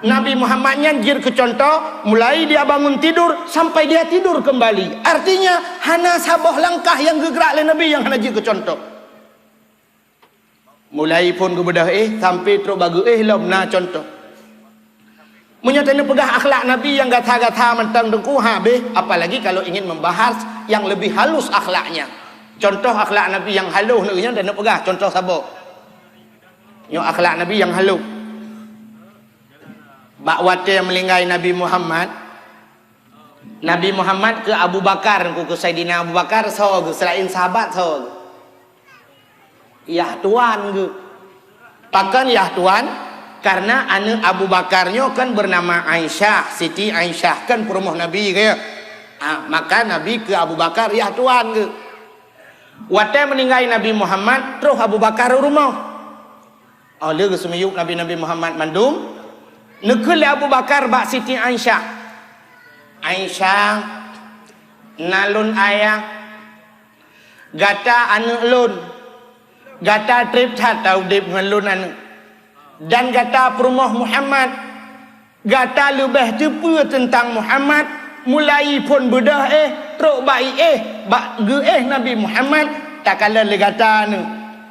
Nabi Muhammad nyanjir ke contoh mulai dia bangun tidur sampai dia tidur kembali. Artinya hana sabah langkah yang gerak oleh Nabi yang hana jir ke contoh. Mulai pun ke bedah sampai terus bagu lomna contoh. Menyatakan pegah akhlak Nabi yang gata-gata mentang dengku habis, apalagi kalau ingin membahas yang lebih halus akhlaknya. Contoh akhlak Nabi yang halus nya dan pegah contoh sabah. Yo akhlak Nabi yang halus. Bakwate yang melinggai Nabi Muhammad. Nabi Muhammad ke Abu Bakar ke Sayyidina Abu Bakar so ke selain sahabat so. Ya tuan ke. Pakan ya tuan karena anak Abu Bakarnya kan bernama Aisyah, Siti Aisyah kan perumah Nabi ke. Maka Nabi ke Abu Bakar ya tuan ke. Wate meninggai Nabi Muhammad terus Abu Bakar rumah. Oleh ke semiyuk Nabi Muhammad mandum. Nekul Abu Bakar bak Siti Aisyah. Aisyah nalun ayah gata anak lun gata trip tau dip ngalun anak dan gata perumah Muhammad gata lebih tepu tentang Muhammad mulai pun bedah truk baik bak ge Nabi Muhammad tak kala le gata anu.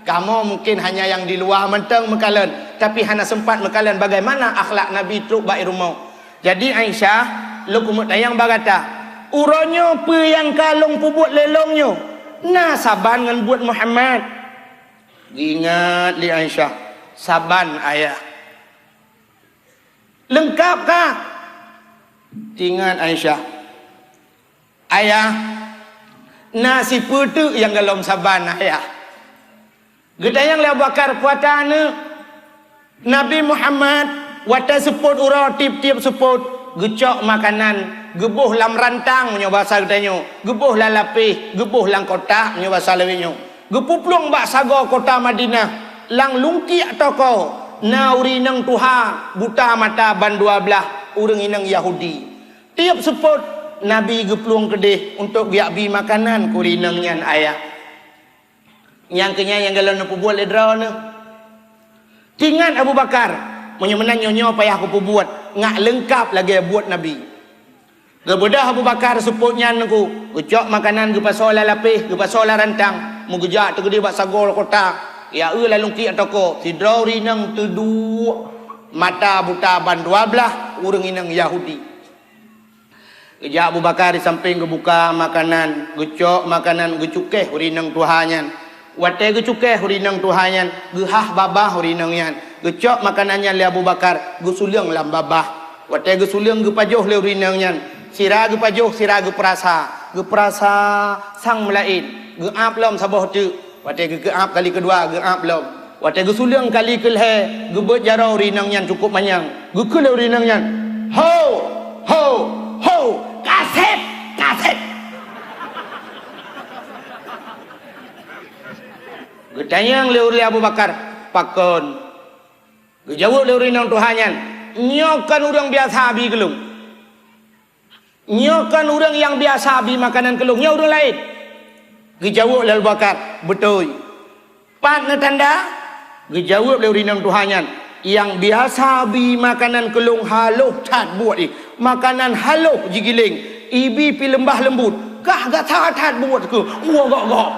Kamu mungkin hanya yang di luar menteng mekalan, tapi hanya sempat mekalan bagaimana akhlak Nabi truk baik rumah. Jadi Aisyah, lu kumut tayang bagata, uronyo pe yang kalong pu buat lelongnya. Nah saban ngan buat Muhammad. Ingat li Aisyah, saban ayah. Lengkap kah? Ingat Aisyah. Ayah, nasi putu yang galom saban ayah. Gedayang Abu Bakar puatana Nabi Muhammad wata seput ura tip-tip seput gecok makanan gebuh lam rantang punya bahasa gedanya gebuh lam lapih gebuh lam kotak punya bahasa lewinyo gepuplung bak sago kota Madinah lang lungki toko na uri nang tuha buta mata ban dua belah urang inang Yahudi tiap seput Nabi geplung kedih untuk giak bi makanan kurinang nyan ayah. Yang kenya yang galau nak buat ledra ni. Tingan Abu Bakar menyemenan nyonya payah aku buat ngak lengkap lagi buat Nabi. Gebedah Abu Bakar seputnya aku gecok makanan ke pasal lapih ke pasal rantang mu gejak tegedi bak sagol kota ya lalu ki atoko sidra rinang tedu mata buta ban 12 urang inang Yahudi. Gejak Abu Bakar di samping kebuka makanan gecok makanan gecukeh rinang tuhannya. Wate ge cukai hurinang tuhanyan gehah babah hurinang yan gecok makanannya le Abu Bakar ge suleung lam babah wate ge suleung ge pajoh le hurinang yan sira ge pajoh sira ge perasa sang melain ge ap lom sabah tu wate ge ap kali kedua ge ap lom wate ge suleung kali kelhe ge beut jarau hurinang yan cukup manyang ge kele hurinang yan ho ho ho kaset Gedayang leuri Abu Bakar pakon. Gejawuk leuri nang tuhanyan. Nyokan urang biasa abi kelung. Nyokan urang yang biasa abi makanan kelung. Nya urang lain. Gejawuk Abu Bakar betul. Pat na tanda, gejawab le urinang Tuhannya. Yang biasa bi makanan kelung haluh tat buat ni. Makanan haluh jigiling. Ibi pi lembah lembut. Kah gak tat buat ke. Gok.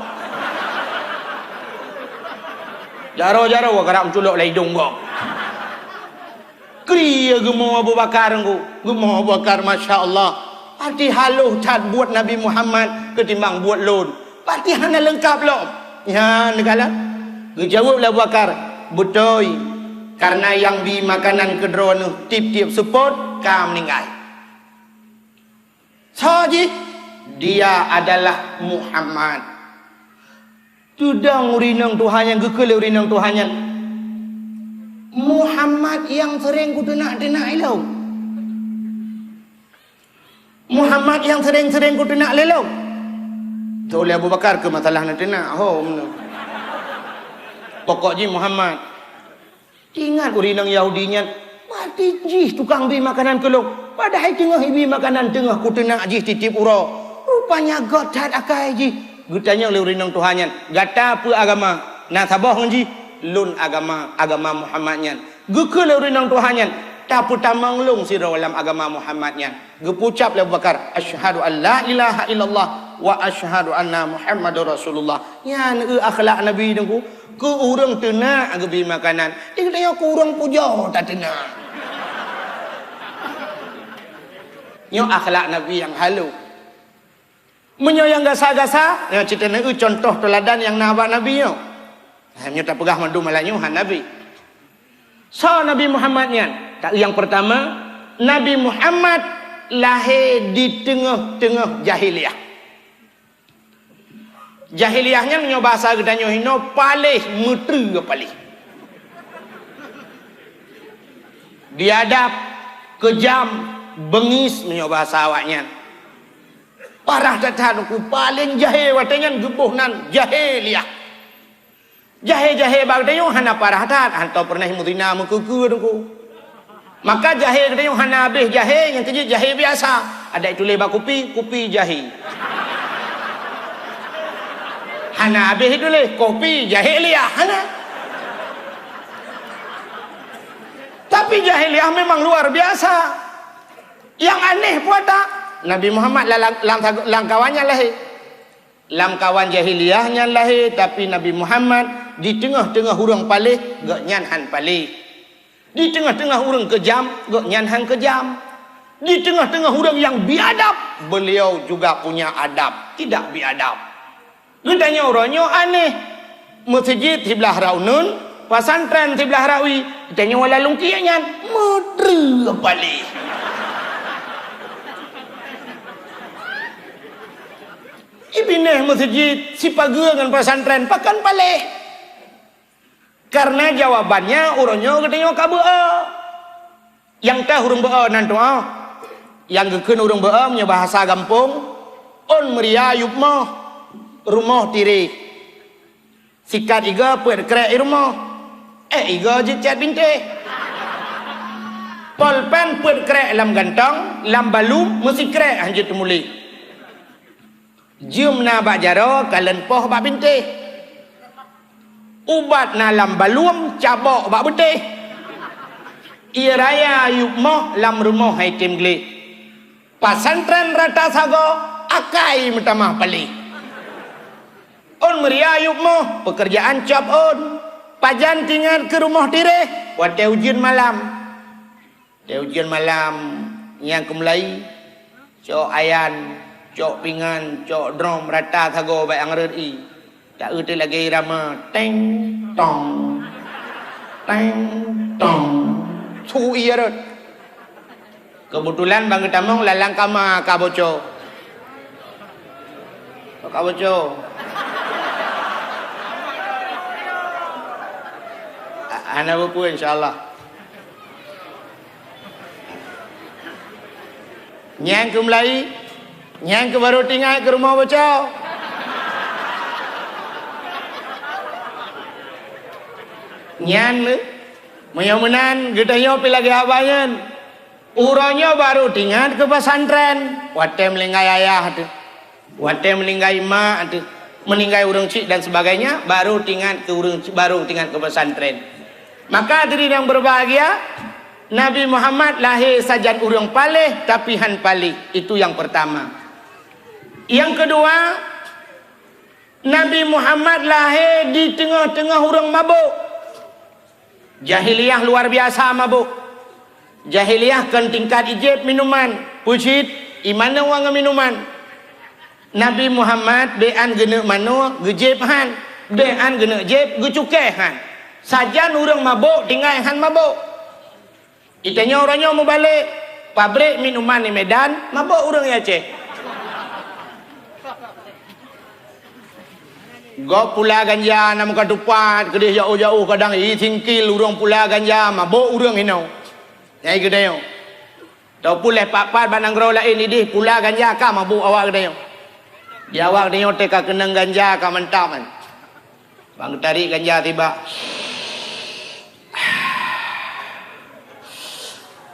Jaro-jaro wa karam culok laidung gok. Kriya gemau Abu Bakar engko. Gemau Abu Bakar masya-Allah. Parti haluh tat buat Nabi Muhammad ketimbang buat lon. Parti hana lengkap lo. Ya negala. Gejawab Abu Bakar, betul. Karena yang bi makanan kedrona tip-tip support kam meninggal. Saji dia adalah Muhammad. Tudang urinang Tuhan yang gekele urinang Tuhan yang Muhammad yang sering ku tenak-tenak ilau. Muhammad yang sering-sering ku tenak lelau. Tu oleh Abu Bakar ke masalah nak tenak. Pokoknya Muhammad. Ingat urinang Yahudinya mati jih tukang bi makanan keluk. Padahal tengah bi makanan tengah ku tenak jih titip ura. Rupanya gotat akai jih. Gutanya oleh urinang Tuhannya. Gata apa agama? Nah sabah nji lun agama Muhammadnya. Gekele urinang Tuhannya. Tapi tamang lung sira dalam agama Muhammadnya. Gepucap le Abu Bakar, asyhadu an la ilaha illallah wa asyhadu anna Muhammadur Rasulullah. Yan akhlak Nabi dengku. Ke orang tenak agabi makanan. Dia kata ke orang puja tak tenak. Nyo akhlak Nabi yang halu. Menyo yang gasa-gasa, ya cerita ni contoh teladan yang nabak Nabi yo. Nyo tak pegah mandu malanyo han Nabi. So Nabi Muhammadnya, tak yang pertama, Nabi Muhammad lahir di tengah-tengah jahiliyah. Jahiliyahnya menyo bahasa gedanyo hino palih meteri ke palih. Biadab, kejam, bengis menyo bahasa awaknya. Parah tatan ku paling jahil watanya gebuhnan jahiliyah. Jahil bagdayo hana parah tat hanto pernah mudina mekuku ku. Maka jahil gedanyo hana habis jahil yang kejit jahil biasa. Ada itu leba kopi jahil. Hana habis itu leh kopi jahiliyah hana. Tapi jahiliyah memang luar biasa. Yang aneh pun tak. Nabi Muhammad lang kawannya lahir. Lam kawan jahiliyahnya lahir, tapi Nabi Muhammad di tengah-tengah orang palih gak nyanhan palih. Di tengah-tengah orang kejam gak nyanhan kejam. Di tengah-tengah orang yang biadab, beliau juga punya adab, tidak biadab. Gedanya orangnya aneh. Masjid sebelah Raunun, pesantren sebelah Rawi. Gedanya wala lungkianya mudri balik. Ibineh masjid si pagi dengan pesantren pakan balik. Karena jawabannya orangnya gedanya kabua. Yang teh urang baa nan doa. Yang gekeun urang baa nya bahasa gampung. On meria yupmah. Rumah tiri sikat iga puet krek rumah iga jicat binte polpen puet krek lam gantong lam balum mesti krek anjut muli jium na bak jaro kalen poh bak binte ubat na lam balum cabok bak binte ia raya yukmoh lam rumah hai tim gli pasantren rata sago akai metamah pali. On meriayuk mo pekerjaan job on pajan tinggal ke rumah tire wate ujian malam yang kemulai cok ayan cok pingan cok drum rata thago bai angrei tak ute lagi rama teng tong su iya. Kebetulan bang tamong lalang kama kaboco ana buku insyaallah. Nyang ke Melayu, nyang ke baru tinggal ke rumah bocah. Nyan le, menyamenan gedahnya pi lagi abayan. Uranya baru tinggal ke pesantren. Wate melinggai ayah tu, wate melinggai mak tu. meninggal urang cik dan sebagainya, baru tinggal ke pesantren. Maka hadirin yang berbahagia, Nabi Muhammad lahir sajan urang palih tapi han palih. Itu yang pertama. Yang kedua, Nabi Muhammad lahir di tengah-tengah urang mabuk. Jahiliyah luar biasa mabuk. Jahiliyah kan tingkat ijib minuman. Pucit, imana wang minuman. Nabi Muhammad bean gena mano gejib han, bean gena jib gecukai han. Sajan urang mabuk tinggal han mabuk. Itanya orangnya mau balik pabrik minuman di Medan, mabuk urang ya Aceh. Gak pula ganja nama katupat kedih jauh-jauh kadang tingkil urang pula ganja mabuk urang hinau. Nyai gedeo. Tau pula papat banang grau lain idih pula ganja ka mabuk awak gedeo. Di awak dia teka kenang ganja ka mentap kan. Bang tarik ganja tiba.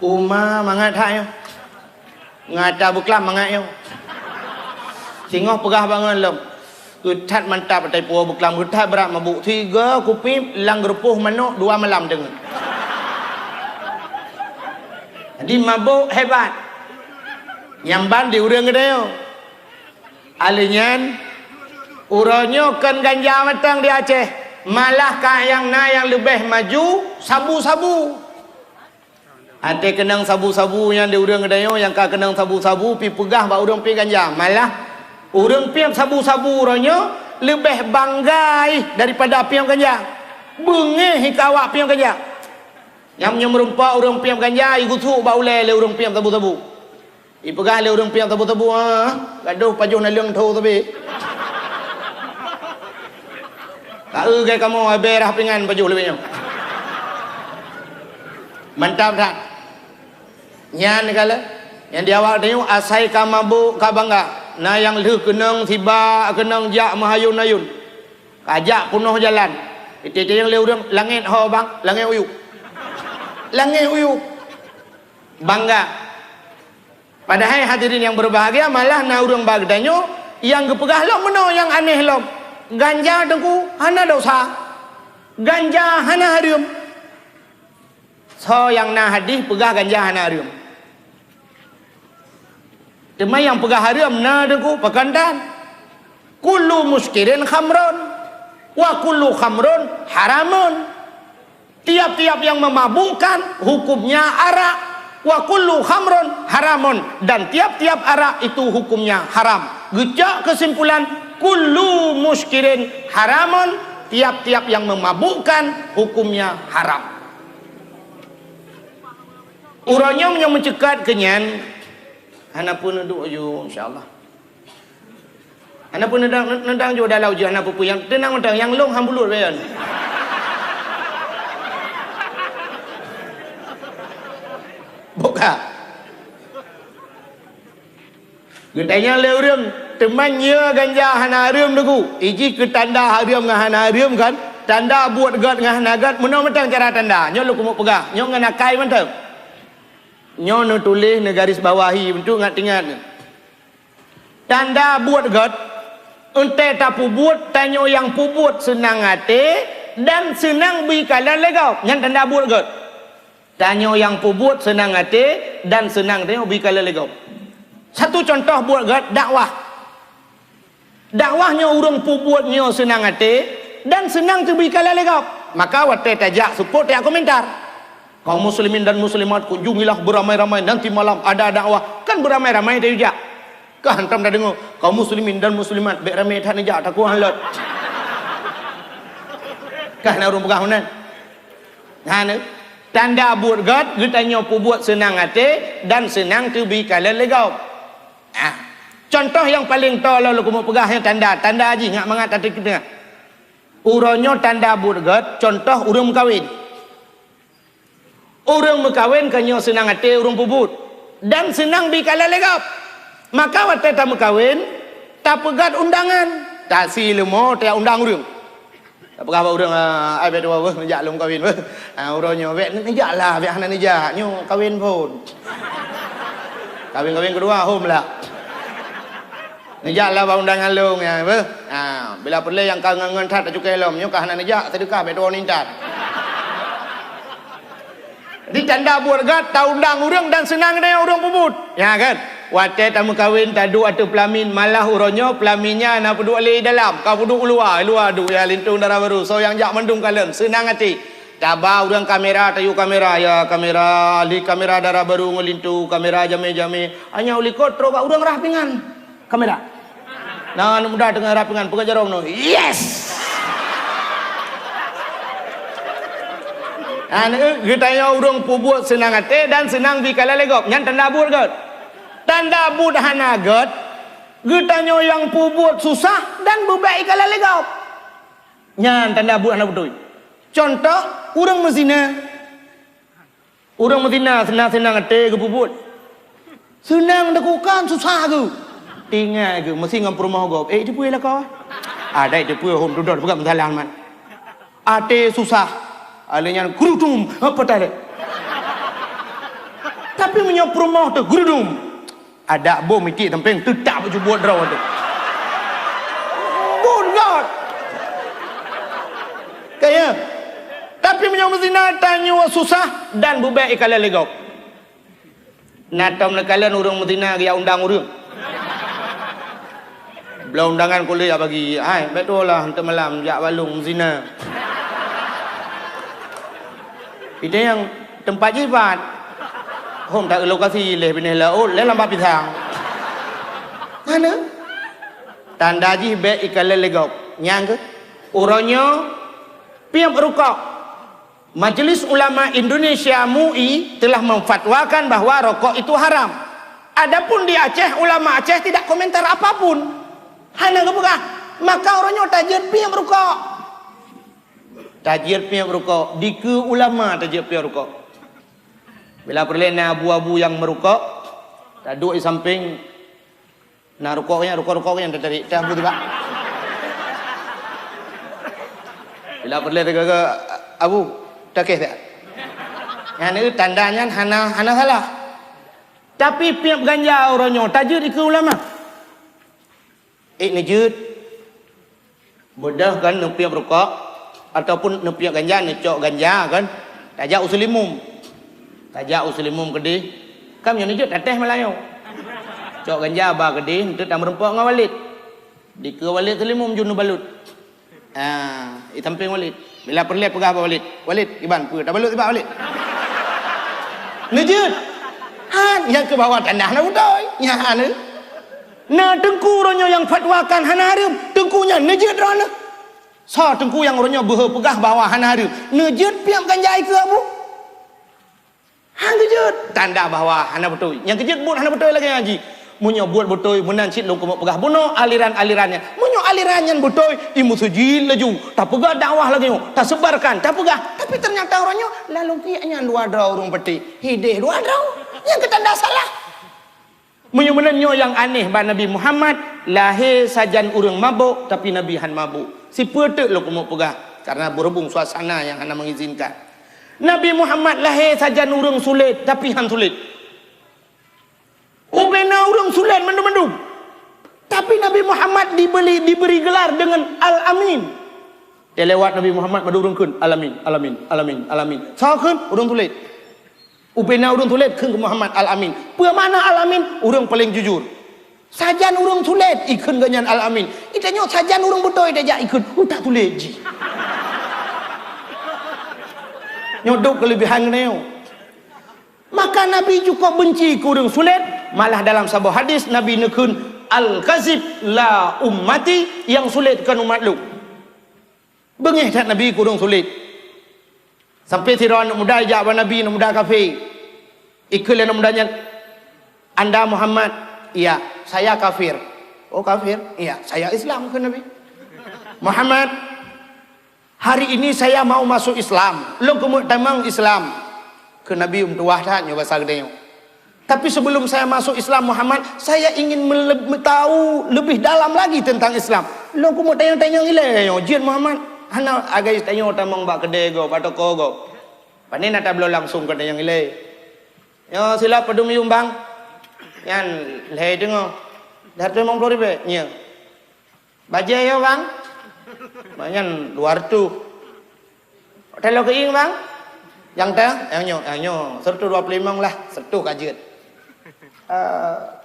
Uma mangat hayo. Ngata buklam mangat yo. Singoh pegah bangun lom. Utat mantap atai puah buklam utat berat mabuk 3 kupi lang gerupuh manuk 2 malam dengar. Jadi mabuk hebat. Nyamban di urang gedeo. Alinyan uronyo kan ganja matang di Aceh, malah yang lebih maju sabu-sabu. Ate kenang sabu-sabu yang di urang gedayo yang ka kenang sabu-sabu pi pegah ba urang pi ganja, malah urang pi sabu-sabu uronyo lebih banggai daripada pi ganja. Bengeh hikawak pi ganja. Yang merumpa urang pi ganja igutu ba ule le urang pi sabu-sabu. Ipegah le urang piang tabu-tabu gaduh pajuh na leung tho tabe. Kau gai kamu berah pingan pajuh lebihnya. Mantap tak? Nyan kala yang di awak tengok asai ka mabuk ka bangga. Na yang leuh kenang tiba kenang jak mahayun ayun. Kajak punuh jalan. Itu yang le urang langit ho bang, langit uyuk. Langit uyuk. Bangga. Padahal hadirin yang berbahagia malah na urang bagdanyo yang gepegah lom meno yang aneh lom. Ganja dengku hana dosa. Ganja hana harum. So yang na hadis pegah ganja hana harum. Tema yang pegah harum na dengku pakandan. Kullu muskirin khamrun wa kullu khamrun haramun. Tiap-tiap yang memabukkan hukumnya arak. Wa kullu khamrun haramun, dan tiap-tiap arak itu hukumnya haram. Gejak kesimpulan kullu muskirin haramun, tiap-tiap yang memabukkan hukumnya haram. Uranya yang mencekat kenyan ana pun duduk je insyaallah. Ana pun nendang je dalau je ana pupu yang tenang mentang yang long hambulut bayan. Buka. Getanya le urang teman nya ganja hana harum deku. Iji ke tanda harum ngah hana harum kan. Tanda buat gat ngah hana gat meno mentang cara tanda. Nyo lu kumuk pegah. Nyo ngana kai mentang. Nyo no tulis ne garis bawahi bentuk ngat tingat. Tanda buat gat ente tapu buat tanyo yang pubut senang hati dan senang bikalan legau. Yang tanda buat gat. Tanyo yang pubut senang hati dan senang tengok bikala legau. Satu contoh buat gat dakwah. Dakwahnya urang pubutnya senang hati dan senang tu bikala legau. Maka wate tajak support ya komentar. Kaum muslimin dan muslimat kunjungilah beramai-ramai nanti malam ada dakwah. Kan beramai-ramai dia juga. Kan hantam dah dengar kaum muslimin dan muslimat beramai tak nejak tak kuat halat. Kan urang pegahunan. Ngane tanda buat gat getanya pubut senang hati dan senang tu bikala legau. Contoh yang paling tolol aku mau pegah yang tanda haji ngak mangat tadi kita. Uronyo tanda buat gat contoh urang berkahwin. Urang berkahwin kanyo senang hati urang pubut dan senang bikala legau. Maka waktu tak berkahwin tak pegat undangan. Tak silemo tak undang urang. Tak pegah urang ai bet wa nejak lum kahwin we. Uronyo bet nejaklah bet hana nejak nyo kahwin pun. Kahwin kedua home lah. Nejaklah bau undangan long ya, apa? Bila perlu yang kau ngan tat cukai lom, nyo kah nak nejak sedekah beto nintat. Di tanda buat gat tahu undang urang dan senang dia urang puput. Ya kan? Wate tamu kawin tadu atau pelamin malah uronyo pelaminnya nak puduk le dalam, kau puduk luar du ya lintung darah baru. So yang jak mendung kalen, senang hati. Tabah urang kamera tayu kamera ya kamera li kamera darah baru ngelintu kamera jame-jame. Hanya uli kotro ka urang rapingan kamera. Nah, mudah dengan rapingan pengajar no. Yes. Kita yang urang pubut senang hati dan senang bikala legop. Nyan tanda bud gat. Tanda bud hana gat. Kita yang pubut susah dan bebai kala legop. Nyan tanda bud hana betul. Contoh, urang mezina. Urang mezina senang hati ke pubut. Senang dakukan susah ke. Tinggal ke mesti ngam rumah gop. Dia puai lah kau. Ada dia puai hom duduk bukan mentalan man. Ate susah. Alanya gerudum apa tadi? Tapi menyop rumah tu gerudum. Ada bom iki tempeng tetap baju buat draw tu. Bon god. Kaya. Tapi menyop zina tanya susah dan bubai ikala legop. Natam nekalan urang Medina dia undang urang. Belah undangan kuliah bagi, betul lah untuk malam jak balung zina. Itu yang tempat jibat. Hom tak lokasi leh bineh laut, leh lambak pisang. Mana? Tanda jibet ikala legok. Nyang ke? Orangnya piam rokok. Majlis Ulama Indonesia MUI telah memfatwakan bahawa rokok itu haram. Adapun di Aceh, ulama Aceh tidak komentar apapun. Hana kebukah? Maka orangnya tajir piam rokok. Tajir piam rokok. Di ke ulama tajir piam rokok. Bila perlena abu-abu yang merokok, tak duduk di samping. Nah rokoknya yang tertarik. Tak boleh tiba. Bila perlena ke abu, tak kisah. Yang ini tandanya hana salah. Tapi piam ganja orangnya tajir di ke ulama. Nejut bodoh kan nepiak rokok ataupun nepiak ganja necok ganja kan tajak usulimum kedih kam yang nejut teteh Melayu cok ganja ba kedih untuk tak merempok dengan walid di ke walid selimum junu balut itamping walid bila perlu pegah ba walid iban pu tak balut tiba walid nejut yang ke bawah tanah na udoi nya anu. Nah tengku ronyo yang fatwakan hana haram, tengkunya nejut rana. So tengku yang ronyo berpegah bawah hana haram, nejut piam ganjai ke abu. Hang kejut tanda bahawa hana betul. Yang kejut buat hana betul lagi ngaji. Munyo buat betul menan cit long kemuk pegah buno aliran-alirannya. Munyo alirannya betul imu sujil laju. Tak pegah dakwah lagi tak sebarkan, tak pegah. Tapi ternyata ronyo lalu tiaknya dua draw urung peti. Hideh dua draw. Yang ketanda salah. Menyo yang aneh bah Nabi Muhammad lahir sajan urang mabuk tapi Nabi han mabuk. Si petek lo kemuk pegah karena berhubung suasana yang hana mengizinkan. Nabi Muhammad lahir sajan urang sulit tapi han sulit. Ubena urang sulit mendung-mendung. Tapi Nabi Muhammad diberi gelar dengan Al-Amin. Dia lewat Nabi Muhammad pada urang kun Alamin. Sahakan urang sulit. Ubena urang tulet ke Muhammad Al-Amin. Pua mana Al-Amin? Urang paling jujur. Sajan urang tulet ikun ganyan Al-Amin. Itanya sajan urang betul dia ikun. Tak tulet ji. Nyodok kelebihan neo. Maka Nabi juga benci ke urang sulit. Malah dalam sebuah hadis Nabi nekun al-kazib la ummati, yang sulit kan umat lu. Bengih tak Nabi ke urang sulit. Sampai tiran muda jawab Nabi muda kafir. Ikul yang mudanya Anda Muhammad, iya, saya kafir. Oh kafir? Iya, saya Islam ke Nabi. Muhammad, hari ini saya mau masuk Islam. Lo kemuk tamang Islam. Ke Nabi tuah dah nyoba sagdeo. Tapi sebelum saya masuk Islam Muhammad, saya ingin tahu lebih dalam lagi tentang Islam. Lo kemuk tanya-tanya gila Jian Muhammad. Hana agak tanya tamang bak kedai go patoko go. Panen nata belum langsung kedai yang ilai. Yo sila pedum yumbang. Yan leh dengo. Dah 50,000 nya. Baja ya bang? Banyak luar tu. Kalau keing bang? Yang dah, yang nyo, sertu 25 lah, sertu kajet.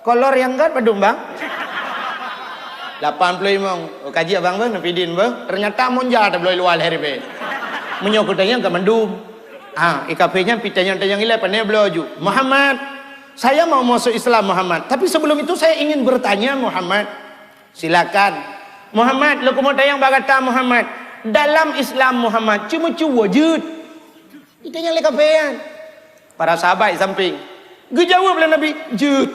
Kolor yang kan padum bang? 85 kaji abang bang, napidin bang. Ternyata monja tak boleh luar hari be. Menyokutnya ke mendum. IKP-nya pitanya yang ilai pandai belaju. Muhammad, saya mau masuk Islam Muhammad. Tapi sebelum itu saya ingin bertanya Muhammad. Silakan. Muhammad, lu mau tayang bagata Muhammad. Dalam Islam Muhammad cuma wujud. Itu yang lekapean. Para sahabat samping. Gejawab lah Nabi, jud.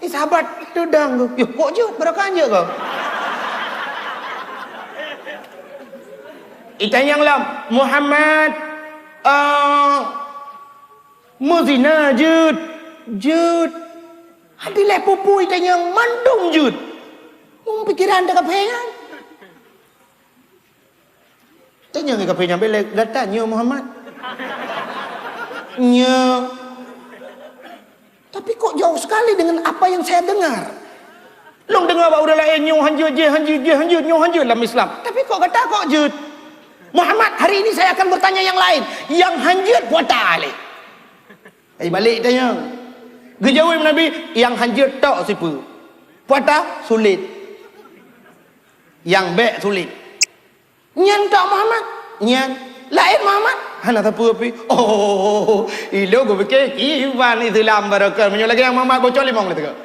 Sahabat tudang tu. Yo, kok jud? Berakah je kau? Itanya yang lam, Muhammad muzina jud. Jud. Hadilah pupu itanya yang mandung jud. Pikiran dah kapean. Tanya ke kapean belak datanya Muhammad. Nya. Tapi kok jauh sekali dengan apa yang saya dengar. Long dengar bahawa udah lain nyoh hanjut nyoh hanjut dalam Islam. Tapi kok kata kok jut. Muhammad, hari ini saya akan bertanya yang lain. Yang hanjut puata alih. Balik tanya. Gejawab Nabi, yang hanjut tak siapa. Puata sulit. Yang baik sulit. Nyan tak Muhammad. Nyan. Lain Muhammad. Hana tapi oh ilo go fikir iwan Islam barakah menyo lagi yang Muhammad bocor limong le tega.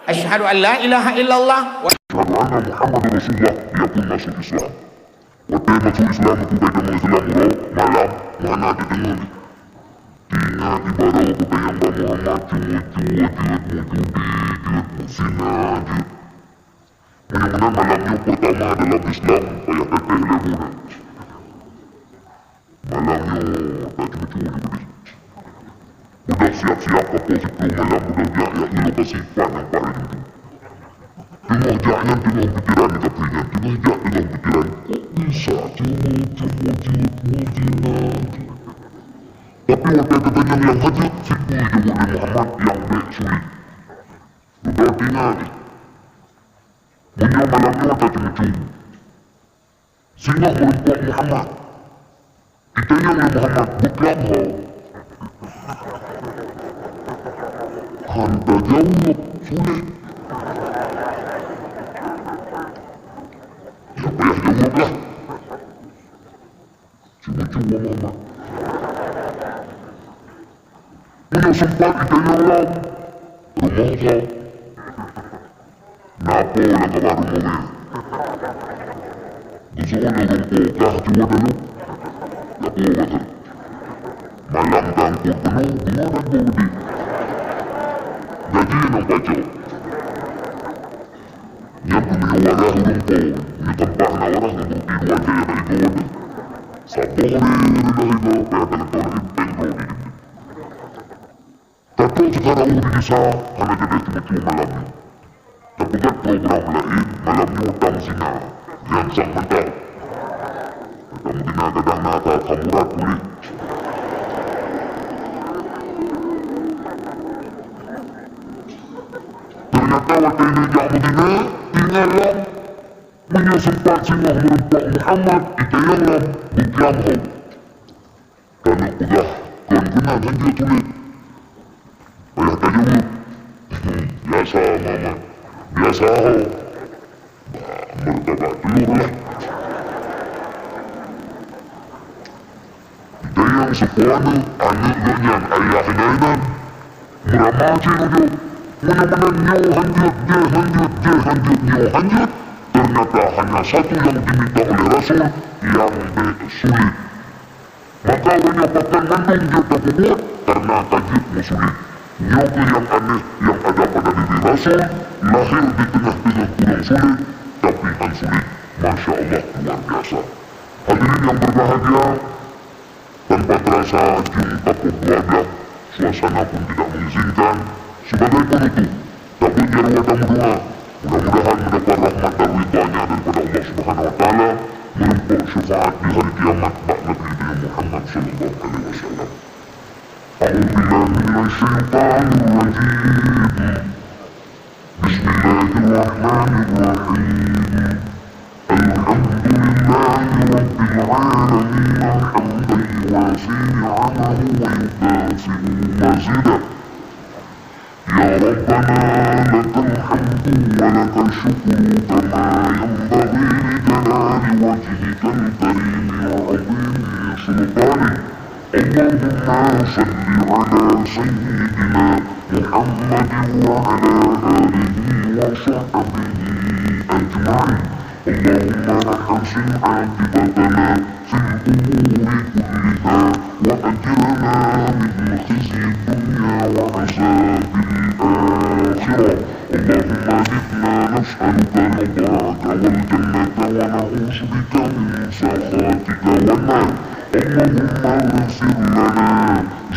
Asyhadu an la ilaha illallah wa asyhadu anna Muhammadar Rasulullah yakun masuk Islam. Wa masuk Islam itu baik Islam malam mana didengar. Ingat ibadah kepada Muhammad cuma musina mudah-mudahan malamnya pertama dalam Islam payah teteh lemuna. Malamnya tak cuma-cuma juga. Udah siap-siap ke positif malam udah jaya ilo kesifat yang paling itu. Tengok jaya tengok pikiran ni kapinya. Tengok jaya tengok pikiran. Kok bisa cuma zina. Tapi waktu katanya yang hajat sikul je oleh Muhammad yang baik sulit. Udah tinggal ni. Dunia malamnya tak cuma-cuma. Sehingga merempuan Muhammad. Kita yang Muhammad bukan hal. Hantar jauh sulit. Ya payah jawab lah. Cuma-cuma Muhammad. Punya sempat kita yang lam. Rumah kau. Napa lang ka baru mo ngayon? Gusto ko nung ko kahit wala lo. Nakuha ka. Malanggang ko penuh dengan budi. Gaji ng baca. Yang punya wala hurung ko. Nitambah na orang yang bertiduan jaya na ikaw na. Sabore na iba. Kaya talaga na impengro ni. Tapi sekarang udah bisa. Hanya jadi cuma-cuma malamnya. Terbuat program lain malamnya utang zina yang sang mentau. Kamu kadang nakal kamurat kulit. Ternyata waktu ini jamu dina tinggalan punya sempat singgah merempak Muhammad itayalah bukan hau. Kalau udah keuntungan hanjur sulit. Ayah tajamut. Biasa Muhammad. Biasa hau. Mertabak telur lah. Dayang sepuana anak ganyan ayah hinainan. Meramaci rujo. Mudah-mudahan nyaw hanjut. Ternyata hanya satu yang diminta oleh Rasul yang sulit. Maka menyebabkan mendung dia terbuat karena tajidmu sulit. Nyoke yang aneh yang ada pada diri Rasul lahir di tengah-tengah kurang sulit tapi kan sulit. Masya Allah luar biasa. Hadirin yang berbahagia, tanpa terasa jumpa keluarga, suasana pun tidak mengizinkan. Sebagai penutup, tabur jarwa tamu doa. Mudah-mudahan mendapat rahmat dan ridhanya daripada Allah Subhanahu Wa Taala, merempuk syafaat di hari kiamat bak Nabi Muhammad Sallallahu Alaihi Wasallam. بالله من الشيطان الرجيم بسم الله الرحمن الرحيم الحمد لله رب العالمين حمدا يوافي نعمه ويكافئ مزيدا يا ربنا لك الحمد ولك الشكر كما ينبغي لجلال وجهك الكريم وعظيم سلطانك اللهم صل على سيدنا محمد وعلى آله وصحبه أجمعين اللهم أحسن عاقبتنا في الأمور كلها وأجرنا من خزي الدنيا وعذاب الآخرة اللهم إنا نسألك رضاك والجنة ونعوذ بك من سخطك والنار اللهم اغفر لنا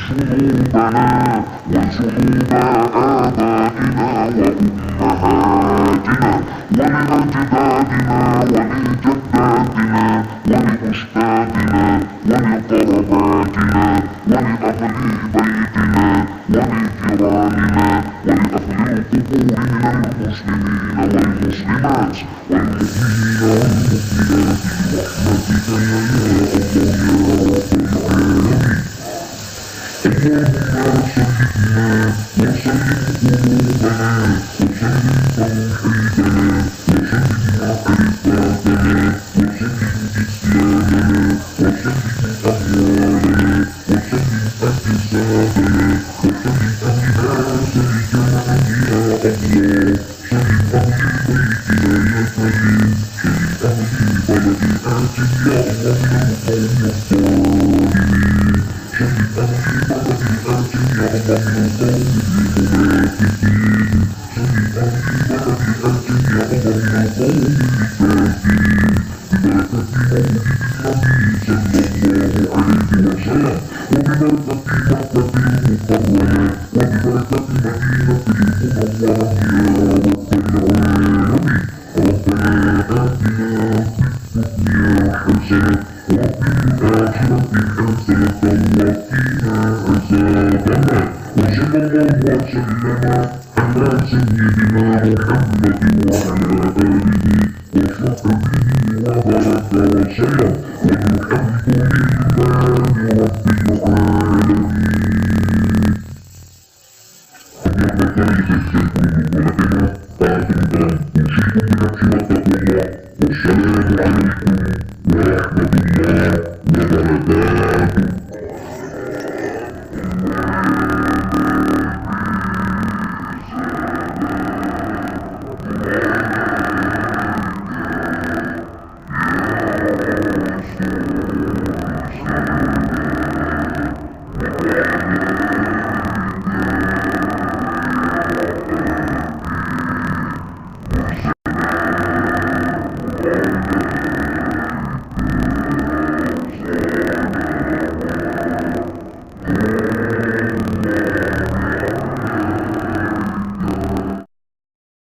ذنوبنا وذنوب آبائنا وأمهاتنا ولأجدادنا ولجداتنا ولأستاذنا ولقرباتنا ولأهل بيتنا ولجيراننا ولأهل القبور من المسلمين والمسلمات والمؤمنين والمؤمنات برحمتك يا الله يا رب العالمين اللهم سلمنا وسلم قلوبنا وسلم توحيدنا وسلم عقيدتنا وسلم إسلامنا وسلم أموالنا وسلم أجسادنا وسلم أهل هذا الجمع يا الله سلم أهل بيتنا يا كريم سلم أهل بلد آتي يا الله من القوم الظالمين سلم أهل بلد آتي يا الله من القوم المنافقين سلم أهل بلد آتي يا الله من القوم الكافرين ببركة مولد النبي صلى الله عليه وسلم وببركة مكة المكرمة وببركة مدينة المنورة يا رب العالمين ربنا آتنا في الدنيا حسنة وفي الآخرة حسنة وقنا عذاب النار وصلى الله وسلم على سيدنا محمد وعلى آله وصحبه وبارك وسلم والحمد لله رب العالمين.